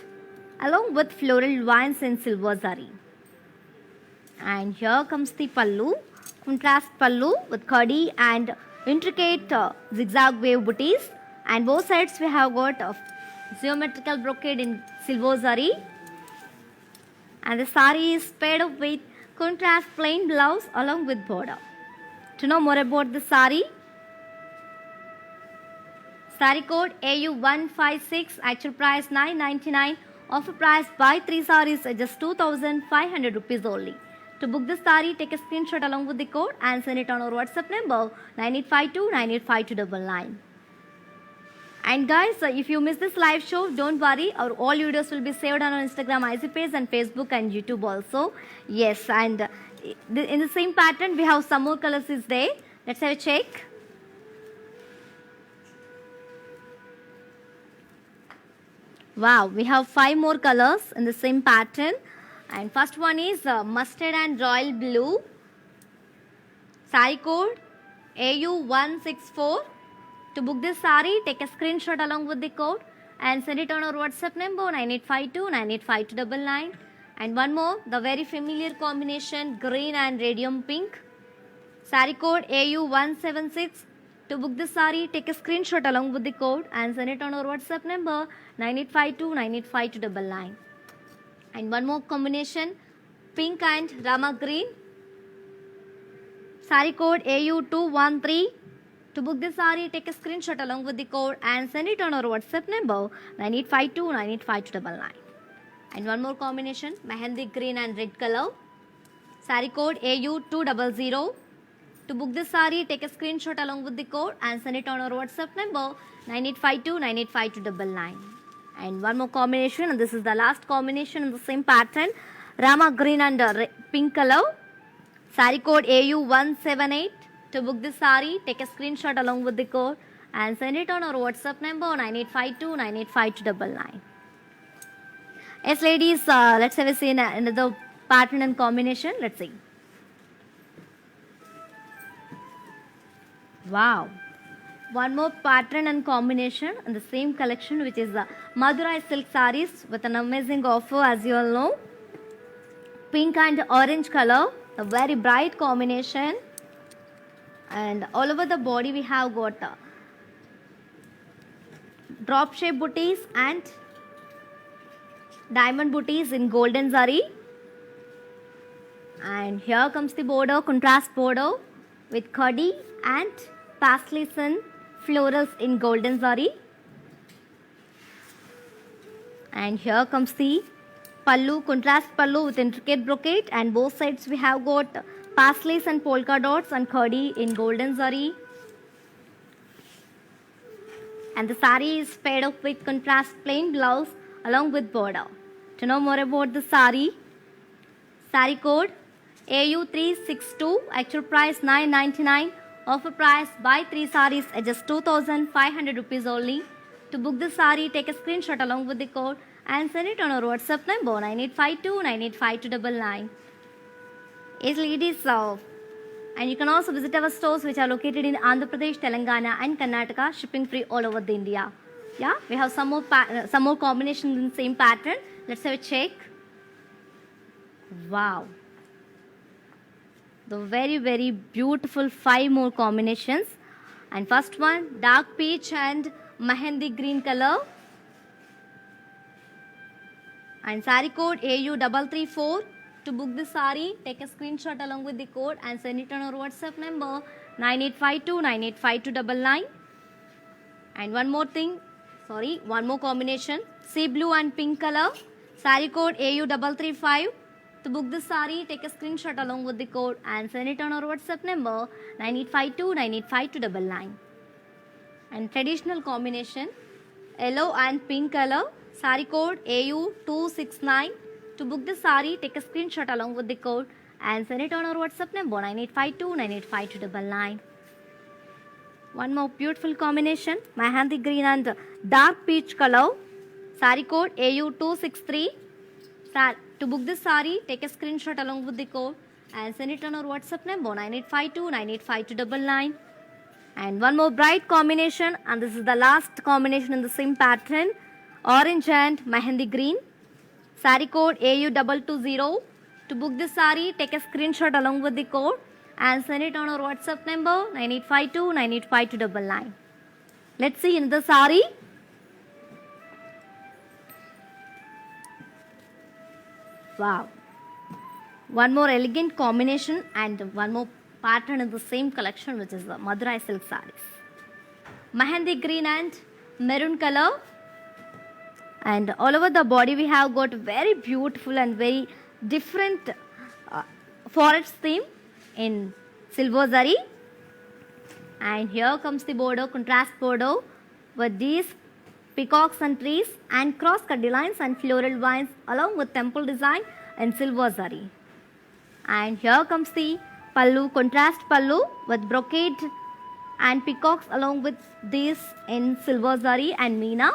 Speaker 1: along with floral vines in silver zari. And here comes the pallu, contrast pallu with khadi and intricate zigzag wave booties, and both sides we have got geometrical brocade in silver zari. And the sari is paired up with contrast plain blouse along with border. To know more about the sari, sari code AU156, actual price 999, offer price buy 3 saris at just 2500 rupees only. To book this sari, take a screenshot along with the code and send it on our WhatsApp number 9852 985299. And guys, if you miss this live show, don't worry. Our all videos will be saved on our Instagram IC page and Facebook and YouTube also. Yes, and in the same pattern, we have some more colors is there. Let's have a check. Wow, we have 5 more colors in the same pattern. And first one is mustard and royal blue. Saree code AU164. To book this saree, take a screenshot along with the code and send it on our WhatsApp number 9852985299. And one more, the very familiar combination green and radium pink. Saree code AU176. To book this saree, take a screenshot along with the code and send it on our WhatsApp number 9852985299. And one more combination, pink and Rama green. Saree code AU213. To book this saree, take a screenshot along with the code and send it on our WhatsApp number 9852985299. And one more combination, Mehendi green and red color. Saree code AU200. To book this saree, take a screenshot along with the code and send it on our WhatsApp number 9852985299. And one more combination, and this is the last combination in the same pattern, Rama green and pink color. Saree code AU178. To book this saree, take a screenshot along with the code and send it on our WhatsApp number 9852985299. Yes, ladies, let's have a see in another pattern and combination. Let's see. Wow. One more pattern and combination in the same collection, which is the Madurai silk sarees with an amazing offer, as you all know. Pink and orange color, a very bright combination. And all over the body we have got drop shape booties and diamond booties in golden zari. And here comes the border, contrast border with khadi and paisleys and florals in golden zari. And here comes the pallu, contrast pallu with intricate brocade, and both sides we have got paisleys and polka dots and khadi in golden zari. And the saree is paired up with contrast plain blouse along with border. To know more about the saree, saree code AU362, actual price 999, offer price buy 3 sarees at just 2500 rupees only. To book the saree, take a screenshot along with the code and send it on our WhatsApp number 9852985299. Yes, ladies, and you can also visit our stores which are located in Andhra Pradesh, Telangana and Karnataka, shipping free all over the India. Yeah, we have some more combinations in the same pattern. Let's have a check. Wow. The very, very beautiful 5 more combinations. And first one, dark peach and mehendi green color. And saree code AU334. To book the saree, take a screenshot along with the code and send it on our WhatsApp number 9852985299. And one more combination, sea blue and pink color. Saree code AU335. To book the saree, take a screenshot along with the code and send it on our WhatsApp number 9852985299. And traditional combination, yellow and pink color. Saree code AU269. To book the saree, take a screenshot along with the code and send it on our WhatsApp number 9852985299. One more beautiful combination, mehendi green and dark peach color. Saree code AU263. To book this saree, take a screenshot along with the code and send it on our WhatsApp number 9852985299. And one more bright combination, and this is the last combination in the same pattern, orange and mehendi green. Saree code AU220. To book this saree, take a screenshot along with the code and send it on our WhatsApp number 9852985299. Let's see another saree. Wow. One more elegant combination and one more pattern in the same collection, which is the Madurai silk sarees. Mehendi green and maroon color. And all over the body we have got very beautiful and very different forest theme in silver zari. And here comes the border, contrast border with these peacocks and trees and cross-cut lines and floral vines along with temple design in silver zari. And here comes the pallu, contrast pallu with brocade and peacocks along with these in silver zari and meena.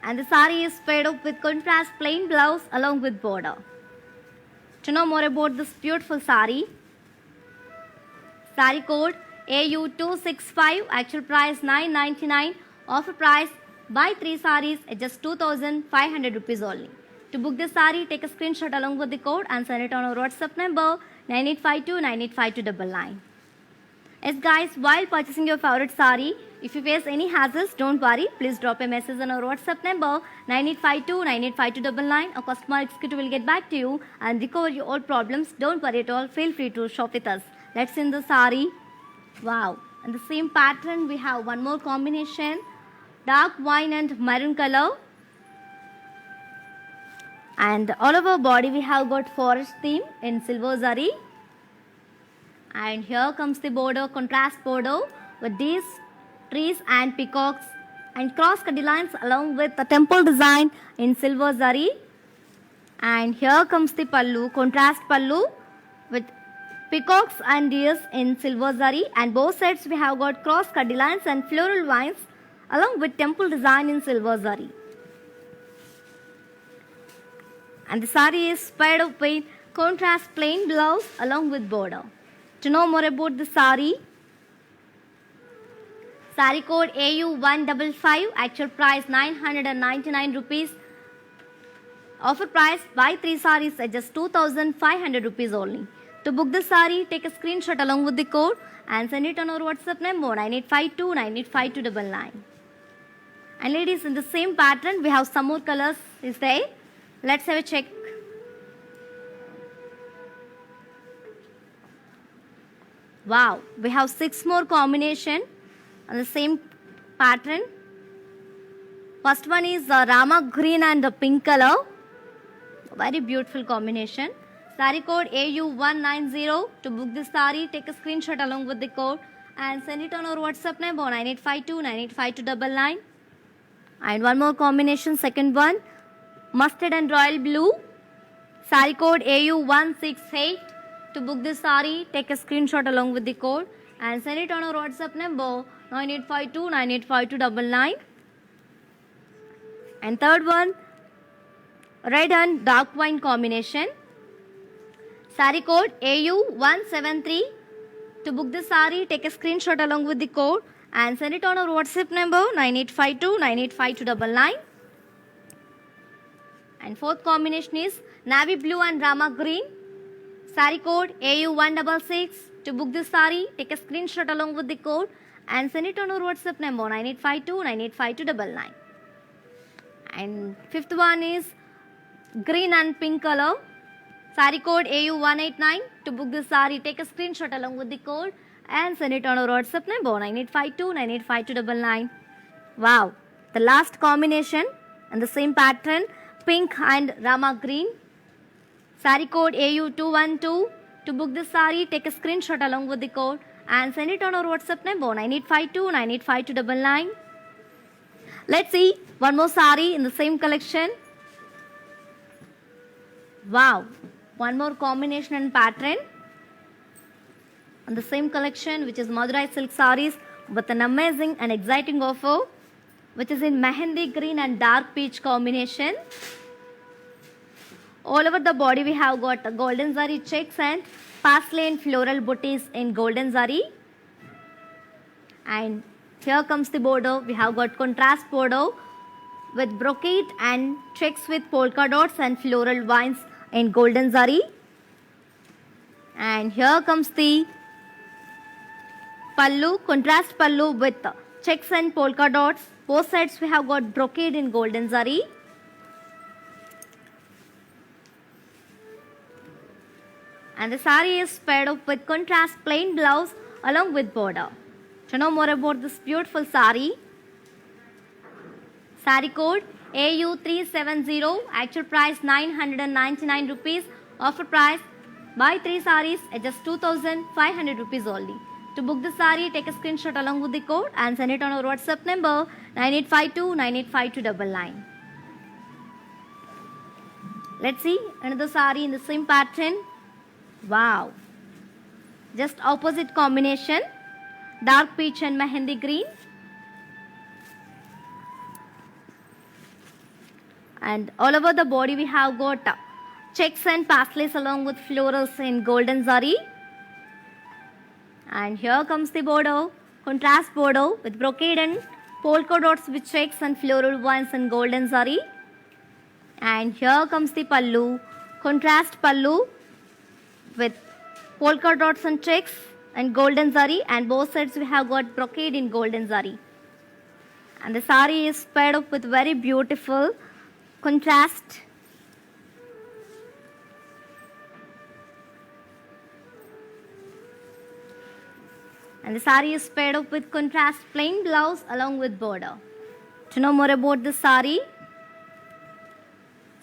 Speaker 1: And the sari is paired up with contrast plain blouse along with border. To know more about this beautiful sari, sari code AU265, actual price 999, offer price buy 3 saris at just 2500 rupees only. To book this sari, take a screenshot along with the code and send it on our WhatsApp number 9852985299. Yes guys, while purchasing your favorite sari, if you face any hassles, don't worry. Please drop a message on our WhatsApp number 9852985299. Our customer executive will get back to you and recover your all problems. Don't worry at all. Feel free to shop with us. Let's see in the sari. Wow. In the same pattern, we have one more combination. Dark wine and maroon color. And all over body, we have got forest theme in silver zari. And here comes the border, contrast border with these trees and peacocks and cross-cut lines along with the temple design in silver zari. And here comes the pallu, contrast pallu with peacocks and deers in silver zari. And both sides we have got cross-cut lines and floral vines along with temple design in silver zari. And the sari is paired up with contrast plain blouse along with border. To know more about the sari, sari code AU155, actual price 999 rupees. Offer price buy 3 saris at just 2500 rupees only. To book the sari, take a screenshot along with the code and send it on our WhatsApp number 9852985299. And ladies, in the same pattern, we have some more colors is there. Let's have a check. Wow, we have 6 more combination on the same pattern. First one is Rama green and the pink color. Very beautiful combination. Sari code AU190. To book this sari, take a screenshot along with the code and send it on our WhatsApp number 9852985299. And one more combination, second one, mustard and royal blue. Sari code AU168. To book this sari, take a screenshot along with the code and send it on our WhatsApp number 9852985299. And third one, red and dark wine combination. Sari code AU173. To book this sari, take a screenshot along with the code and send it on our WhatsApp number 9852985299. And fourth combination is navy blue and Rama green. Sari code AU166. To book this sari, take a screenshot along with the code and send it on our WhatsApp number 9852985299. And fifth one is green and pink color. Sari code AU189. To book this sari, take a screenshot along with the code and send it on our WhatsApp number 9852985299. Wow, the last combination and the same pattern, pink and Rama green. Sari code AU212. To book this sari, take a screenshot along with the code and send it on our WhatsApp number 9852985299. Let's see one more sari in the same collection. Wow, one more combination and pattern on the same collection, which is Madurai silk saris with an amazing and exciting offer, which is in mehendi green and dark peach combination. All over the body we have got golden zari checks and parsley and floral booties in golden zari. And here comes the border. We have got contrast border with brocade and checks with polka dots and floral vines in golden zari. And here comes the pallu, contrast pallu with checks and polka dots. Both sides we have got brocade in golden zari. And the sari is paired up with contrast plain blouse along with border. To know more about this beautiful sari, sari code AU370, actual price 999 rupees, offer price buy 3 saris at just 2500 rupees only. To book the saree, take a screenshot along with the code and send it on our WhatsApp number 9852985299. Let's see another saree in the same pattern. Wow. Just opposite combination. Dark peach and mehendi green. And all over the body we have got checks and paisleys along with florals in golden zari. And here comes the border, contrast border with brocade and polka dots with checks and floral ones in golden zari. And here comes the pallu, contrast pallu with polka dots and checks and golden zari, and both sides we have got brocade in golden zari. And the sari is paired up with very beautiful contrast. And the sari is paired up with contrast plain blouse along with border. To know more about this sari,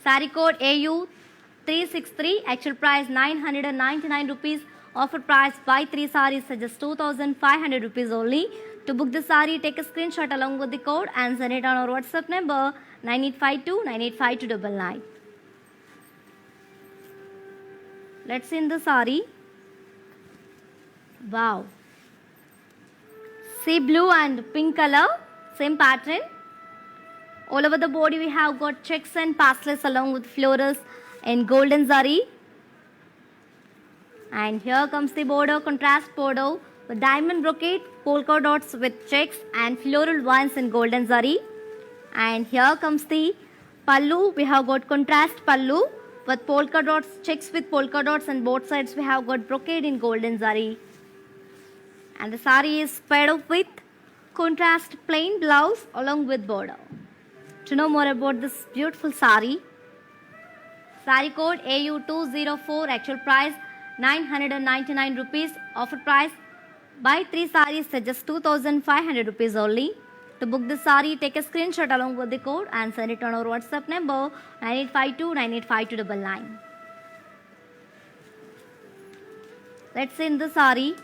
Speaker 1: sari code AU363, actual price 999 rupees, offer price buy 3 saris at just 2500 rupees only. To book the sari, take a screenshot along with the code and send it on our WhatsApp number 9852985299. Let's see in the sari. Wow. See blue and pink color, same pattern. All over the body we have got checks and paisleys along with florals in golden zari. And here comes the border, contrast border with diamond brocade, polka dots with checks and floral ones in golden zari. And here comes the pallu, we have got contrast pallu with polka dots, checks with polka dots, and both sides we have got brocade in golden zari. And the sari is paired up with contrast plain blouse along with border. To know more about this beautiful sari, sari code AU204, actual price 999 rupees, offer price buy 3 saris at just 2500 rupees only. To book this sari, take a screenshot along with the code and send it on our WhatsApp number 9852985299. Let's see in the sari.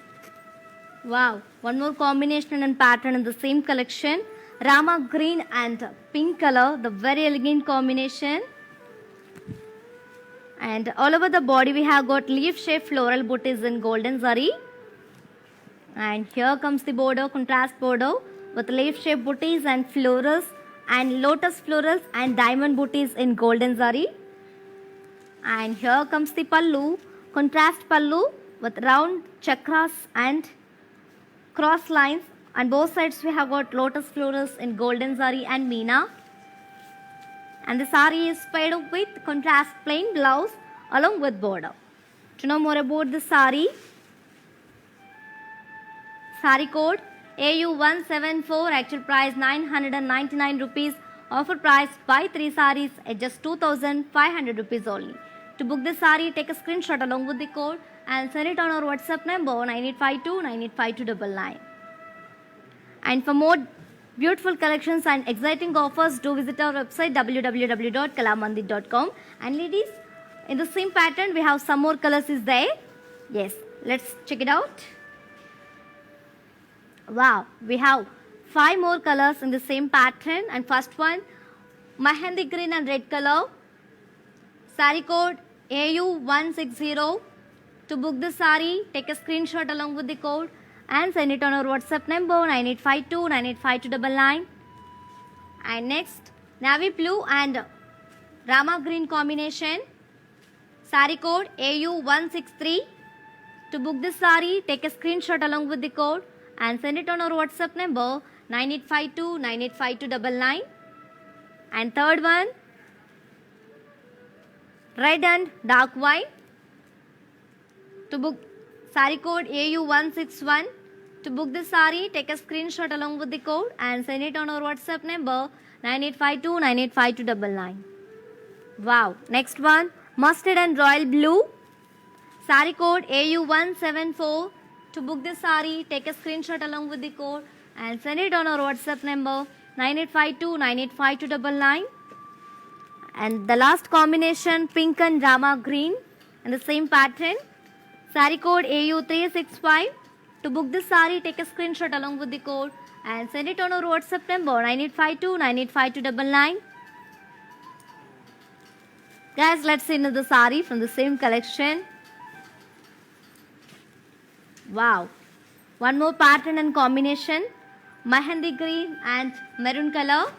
Speaker 1: Wow, one more combination and pattern in the same collection. Rama green and pink color, the very elegant combination. And all over the body we have got leaf shaped floral booties in golden zari. And here comes the border, contrast border with leaf shaped booties and florals and lotus florals and diamond booties in golden zari. And here comes the pallu, contrast pallu with round chakras and cross lines, and both sides we have got lotus florals in golden zari and meena. And the sari is paired up with contrast plain blouse along with border. To know more about the sari, sari code AU174, actual price 999 rupees, offer price buy 3 saris at just 2500 rupees only. To book this sari, take a screenshot along with the code and send it on our WhatsApp number 9852985299. And for more beautiful collections and exciting offers, do visit our website www.kalamandir.com. And ladies, in the same pattern we have some more colors is there. Yes, let's check it out. Wow, we have 5 more colors in the same pattern, and first one mehendi green and red color. Sari code AU160. To book the sari, take a screenshot along with the code and send it on our WhatsApp number 9852985299. And next, navy blue and rama green combination. Sari code AU163. To book this sari, take a screenshot along with the code and send it on our WhatsApp number 9852985299. And third one, red and dark wine. To book sari code AU161. To book this sari, take a screenshot along with the code and send it on our WhatsApp number 9852985299. Wow, next one, mustard and royal blue. Sari code AU174. To book this sari, take a screenshot along with the code and send it on our WhatsApp number 9852985299. And the last combination, pink and rama green in the same pattern. Sari code AU365. To book this saree, take a screenshot along with the code and send it on our WhatsApp number 9852985299. Guys, let's see another saree from the same collection. Wow. One more pattern and combination. Mehendi green and maroon color.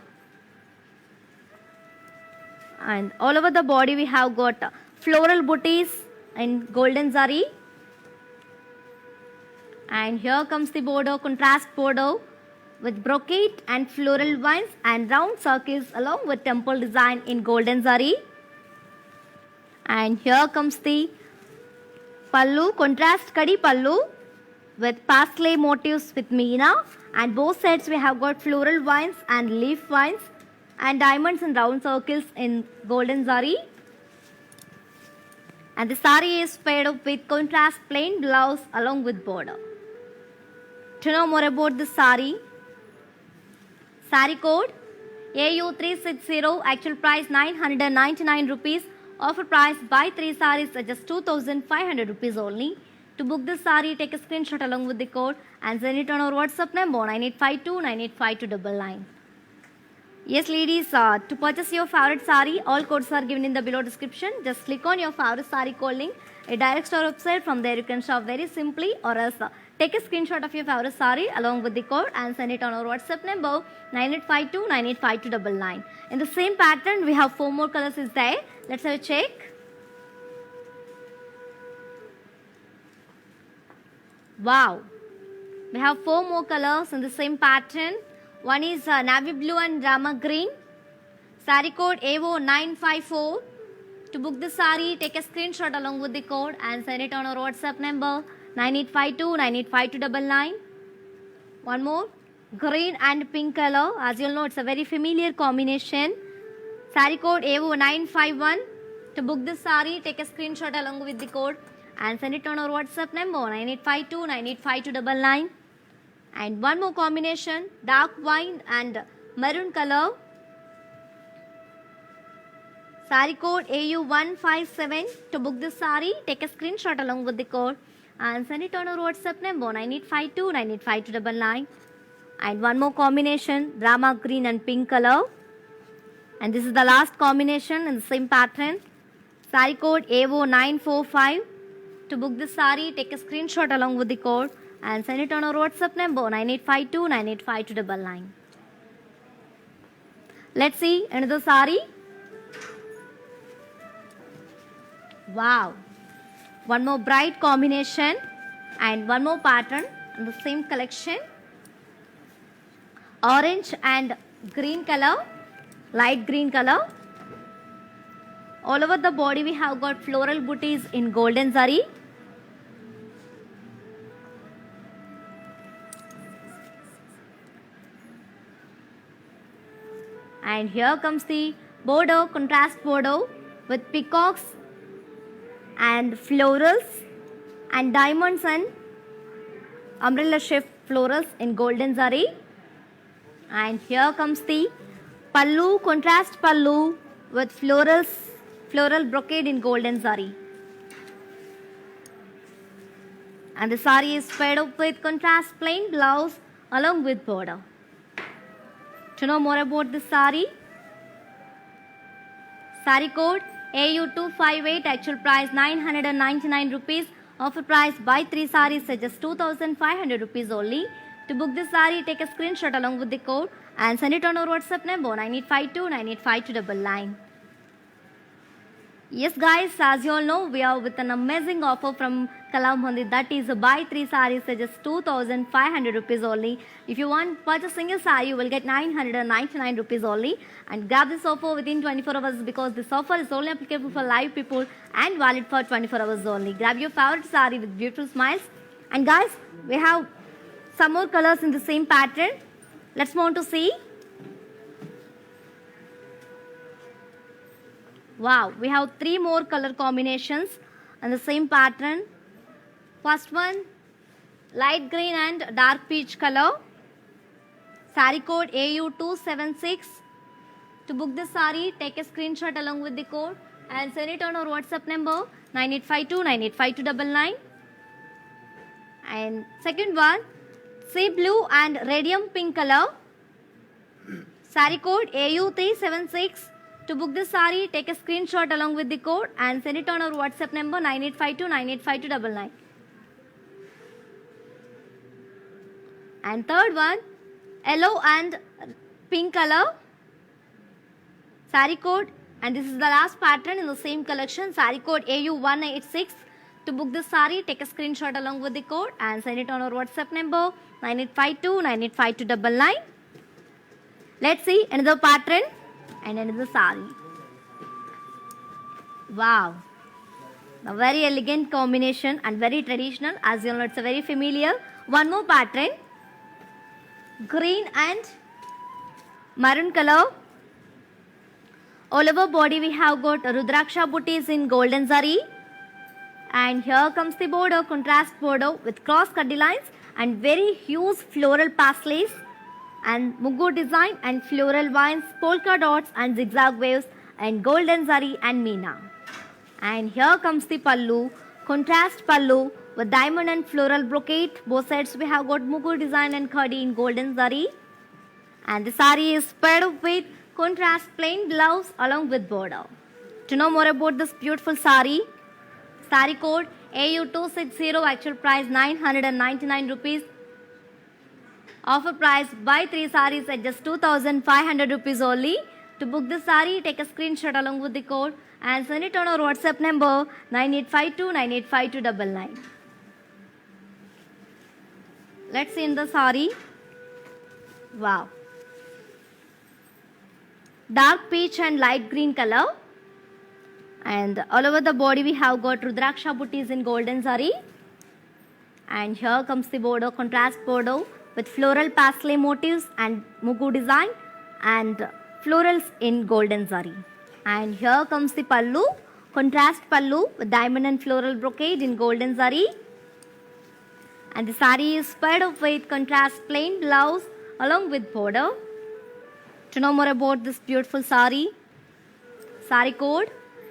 Speaker 1: And all over the body we have got floral booties in golden zari. And here comes the border, contrast border with brocade and floral vines and round circles along with temple design in golden zari. And here comes the pallu, contrast kadi pallu with pastel motifs with meena, and both sides we have got floral vines and leaf vines and diamonds and round circles in golden zari. And the saree is paired up with contrast plain blouse along with border. To know more about this saree, saree code AU360, actual price 999 rupees, offer price buy 3 sarees at just 2500 rupees only. To book this saree, take a screenshot along with the code and send it on our WhatsApp number 9852985299. Yes ladies, to purchase your favorite saree, all codes are given in the below description. Just click on your favorite saree code link. It directs to our website. From there you can shop very simply, or else take a screenshot of your favorite saree along with the code and send it on our WhatsApp number 9852985299. In the same pattern, we have 4 more colors is there. Let's have a check. Wow. We have 4 more colors in the same pattern. One is navy blue and rama green. Saree code AO954. To book the saree, take a screenshot along with the code and send it on our WhatsApp number 9852985299. One more, green and pink color. As you'll know, it's a very familiar combination. Saree code AO951. To book this saree, take a screenshot along with the code and send it on our WhatsApp number 9852985299. And one more combination, dark wine and maroon color. Saree code AU157. To book this saree, take a screenshot along with the code and send it on our WhatsApp number 9852985299. And one more combination, drama green and pink color. And this is the last combination in the same pattern. Saree code AO945. To book this saree, take a screenshot along with the code and send it on our WhatsApp number 9852985299. Let's see another saree. Wow. One more bright combination and one more pattern in the same collection. Orange and green color, light green color. All over the body we have got floral booties in golden zari. And here comes the border, contrast border with peacocks and florals and diamonds and umbrella shape florals in golden zari. And here comes the pallu, contrast pallu with floral brocade in golden zari. And the saree is paired up with contrast plain blouse along with border. To know more about this saree, saree code AU258, actual price 999 rupees, offer price buy 3 sarees at just 2500 rupees only. To book this saree, take a screenshot along with the code and send it on our WhatsApp number 9852985299. Yes guys, as you all know, we are with an amazing offer from Kalamandir, that is buy 3 sarees at just 2500 rupees only. If you want purchase single saree, you will get 999 rupees only, and grab this offer within 24 hours because this offer is only applicable for live people and valid for 24 hours only. Grab your favorite saree with beautiful smiles. And guys, we have some more colors in the same pattern. Let's move on to see. Wow, we have 3 more color combinations in the same pattern. First one, light green and dark peach color. Saree code AU276. To book this saree, take a screenshot along with the code and send it on our WhatsApp number 9852985299. And second one, sea blue and radium pink color. Sari code AU376. To book this sari, take a screenshot along with the code and send it on our WhatsApp number 9852985299. And third one, yellow and pink color. Sari code, and this is the last pattern in the same collection. Sari code AU186. To book this sari, take a screenshot along with the code and send it on our WhatsApp number 9852985299. Let's see another pattern and another sari. Wow, a very elegant combination and very traditional. As you know, it's a very familiar. One more pattern, green and maroon color. All over body we have got Rudraksha booties in golden zari. And here comes the border, contrast border with cross cutty lines and very huge floral paisleys and Mugu design and floral vines, polka dots and zigzag waves and golden zari and meena. And here comes the pallu, contrast pallu with diamond and floral brocade. Both sides we have got Mugu design and khadi in golden zari. And the sari is paired up with contrast plain blouse along with border. To know more about this beautiful sari, sari code AU260, actual price 999 rupees. Offer price buy 3 saris at just 2500 rupees only. To book this sari, take a screenshot along with the code and send it on our WhatsApp number 9852985299. Let's see in the sari. Wow. Dark peach and light green color. And all over the body we have got Rudraksha booties in golden zari. And here comes the border, contrast border with floral paisley motifs and Mugu design and florals in golden zari. And here comes the pallu, contrast pallu with diamond and floral brocade in golden zari. And the sari is paired up with contrast plain blouse along with border. To know more about this beautiful sari, sari code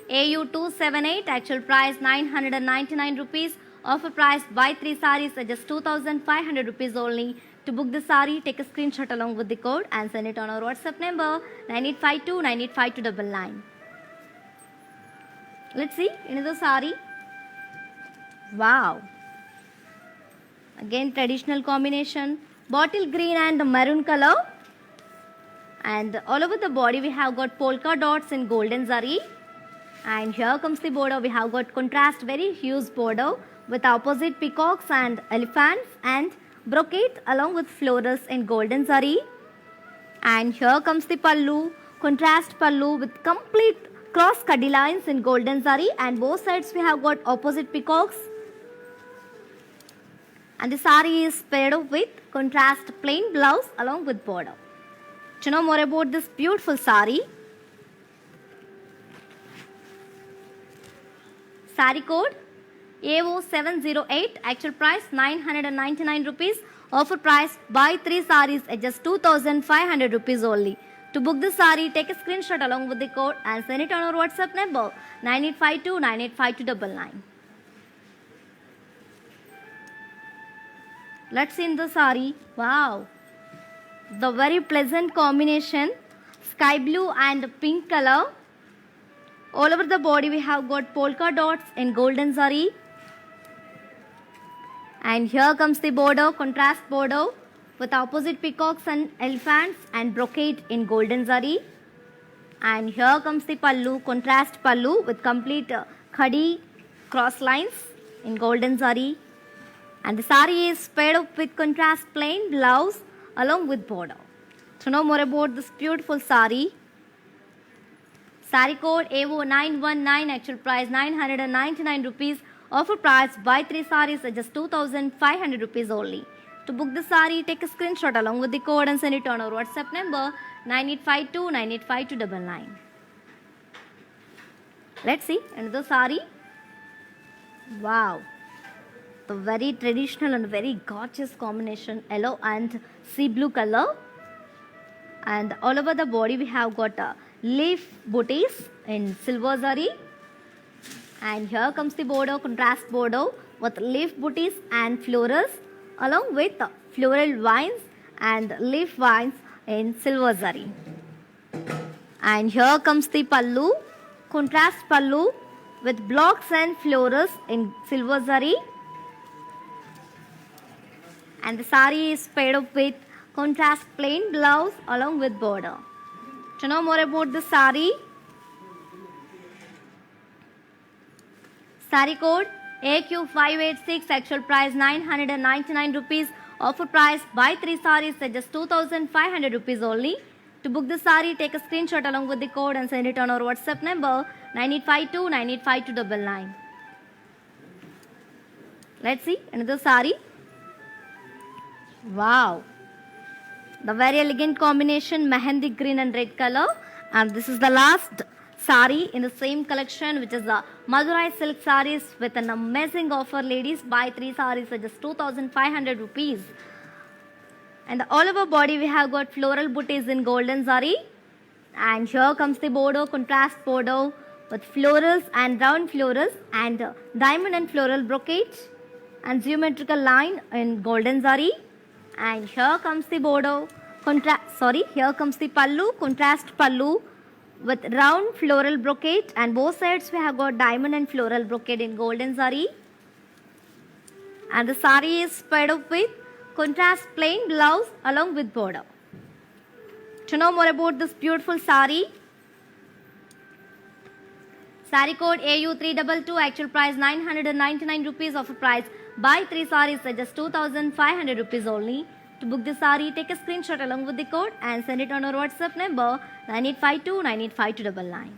Speaker 1: AU278, actual price 999 rupees. Offer price buy 3 saris at just 2500 rupees only. To book the sari, take a screenshot along with the code and send it on our WhatsApp number 9852985299. Let's see another sari. Wow. Again traditional combination, bottle green and maroon color. And all over the body we have got polka dots in golden zari. And here comes the border, we have got contrast very huge border with opposite peacocks and elephants and brocade along with florals in golden zari. And here comes the pallu, contrast pallu with complete cross cutty lines in golden zari, and both sides we have got opposite peacocks. And the sari is paired up with contrast plain blouse along with border. To know more about this beautiful sari, sari code AO708, actual price 999 rupees. Offer price buy 3 saris at just 2500 rupees only. To book this sari, take a screenshot along with the code and send it on our WhatsApp number 9852985299. Let's see in the sari. Wow, the very pleasant combination, sky blue and pink color. All over the body we have got polka dots in golden zari. And here comes the border, contrast border with opposite peacocks and elephants and brocade in golden zari. And here comes the pallu, contrast pallu with complete khadi cross lines in golden zari. And the sari is paired up with contrast plain blouse along with border. To know more about this beautiful sari, sari code AO919, actual price 999 rupees. Offer price buy 3 saris at just 2500 rupees only. To book the sari, take a screenshot along with the code and send it on our WhatsApp number 9852985299. Let's see another sari. Wow, the very traditional and very gorgeous combination, yellow and sea blue color. And all over the body we have got leaf booties in silver zari. And here comes the border, contrast border with leaf booties and florals along with floral vines and leaf vines in silver zari. And here comes the pallu, contrast pallu with blocks and florals in silver zari. And the sari is paired up with contrast plain blouse along with border. To know more about the sari, sari code AQ586, actual price 999 rupees, offer price buy 3 saris at just 2500 rupees only. To book the sari, take a screenshot along with the code and send it on our WhatsApp number 9852 985299. Let's see another sari. Wow, the very elegant combination mehendi green and red color, and this is the last sari in the same collection, which is the Madurai silk saris with an amazing offer. Ladies, buy 3 saris at just 2500 rupees. And all over body we have got floral booties in golden zari, and here comes the border, contrast border with florals and round florals and diamond and floral brocade and geometrical line in golden zari. And here comes the border, here comes the pallu, contrast pallu with round floral brocade, and both sides we have got diamond and floral brocade in golden zari. And the sari is paired up with contrast plain blouse along with border. To know more about this beautiful sari, sari code AU322, actual price 999 rupees, offer price buy 3 saris at just 2500 rupees only. To book the sari, take a screenshot along with the code and send it on our WhatsApp number 9852 985299.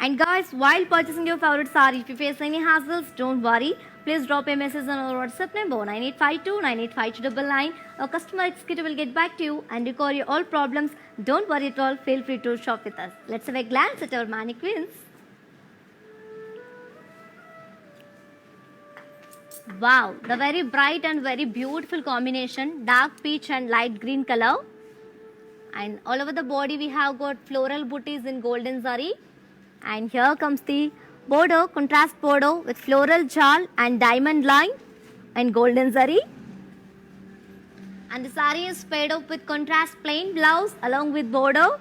Speaker 1: And guys, while purchasing your favorite sari, if you face any hassles, don't worry. Please drop a message on our WhatsApp number 9852 985299. Our customer executive will get back to you and record your all problems. Don't worry at all. Feel free to shop with us. Let's have a glance at our mannequins. Wow, the very bright and very beautiful combination, dark peach and light green color. And all over the body we have got floral booties in golden zari. And here comes the border, contrast border with floral jal and diamond line and golden zari. And the sari is paired up with contrast plain blouse along with border.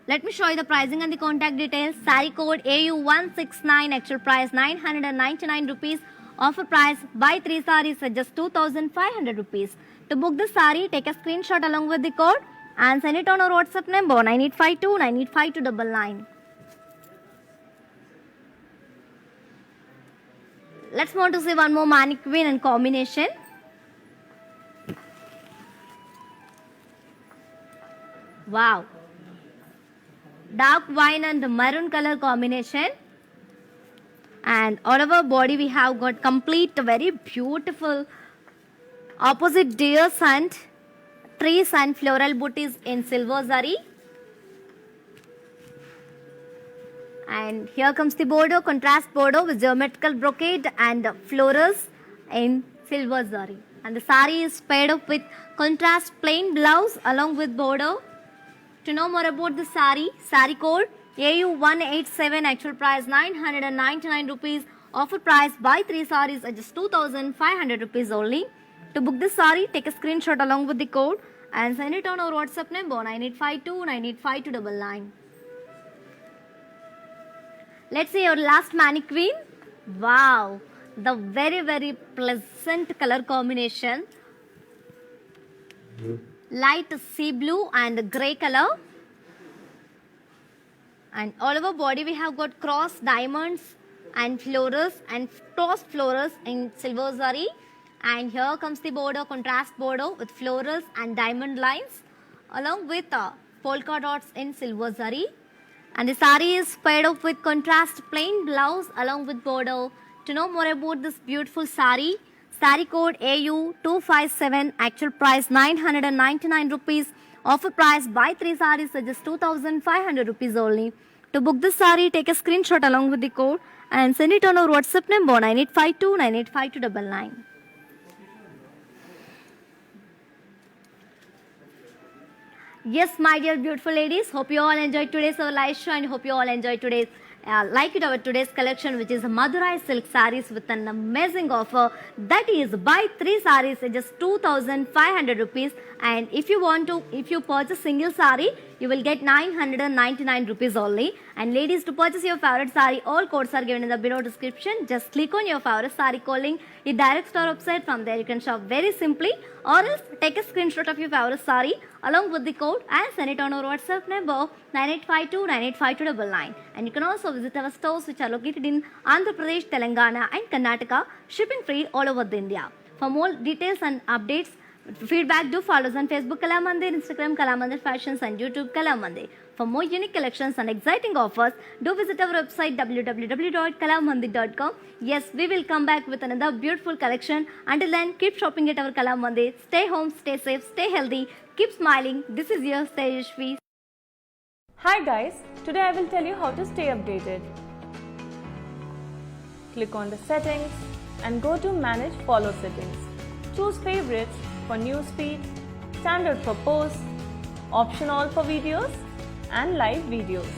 Speaker 1: Let me show you the pricing and the contact details. Sari code AU169, actual price 999 rupees, offer price buy 3 saris at just 2500 rupees. To book the sari, take a screenshot along with the code and send it on our WhatsApp number 9852 985299. Let's want to see one more mannequin and combination. Wow, dark wine and maroon color combination, and all over body we have got complete very beautiful opposite deers and trees and floral booties in silver zari. And here comes the border, contrast border with geometrical brocade and florals in silver zari. And the sari is paired up with contrast plain blouse along with border. To know more about the sari, sari code AU187, actual price 999 rupees, offer price buy 3 saris at just 2500 rupees only. To book this sari, take a screenshot along with the code and send it on our WhatsApp number 9852 985299. Let's see your last mannequin. Wow, the very pleasant color combination. Light sea blue and grey color, and all over body we have got cross diamonds and florals and cross florals in silver zari. And here comes the border, contrast border with florals and diamond lines along with polka dots in silver zari. And the sari is paired up with contrast plain blouse along with border. To know more about this beautiful sari, sari code AU257, actual price 999 rupees, offer price buy 3 saris at just 2500 rupees only. To book this sari, take a screenshot along with the code and send it on our WhatsApp number 9852 985299. Yes, my dear beautiful ladies, hope you all enjoyed today's our live show and hope you all enjoyed today's our today's collection, which is Madurai silk sarees with an amazing offer, that is buy 3 sarees at just 2,500 rupees, and if you purchase single saree, you will get 999 rupees only. And ladies, to purchase your favorite saree, all codes are given in the below description. Just click on your favorite saree calling, it directs to our website. From there you can shop very simply, or else take a screenshot of your favorite saree along with the code and send it on our WhatsApp number 9852985299. And you can also visit our stores, which are located in Andhra Pradesh, Telangana and Karnataka, shipping free all over India. For more details and updates, feedback, do follow us on Facebook Kalamandir, Instagram Kalamandir Fashions and YouTube Kalamandir. For more unique collections and exciting offers, do visit our website www.kalamandir.com. Yes, we will come back with another beautiful collection. Until then, keep shopping at our Kalamandir. Stay home, stay safe, stay healthy, keep smiling. This is your Tejashvi.
Speaker 2: Hi guys, today I will tell you how to stay updated. Click on the settings and go to manage follow settings. Choose favorites for newsfeed, standard for posts, option all for videos and live videos.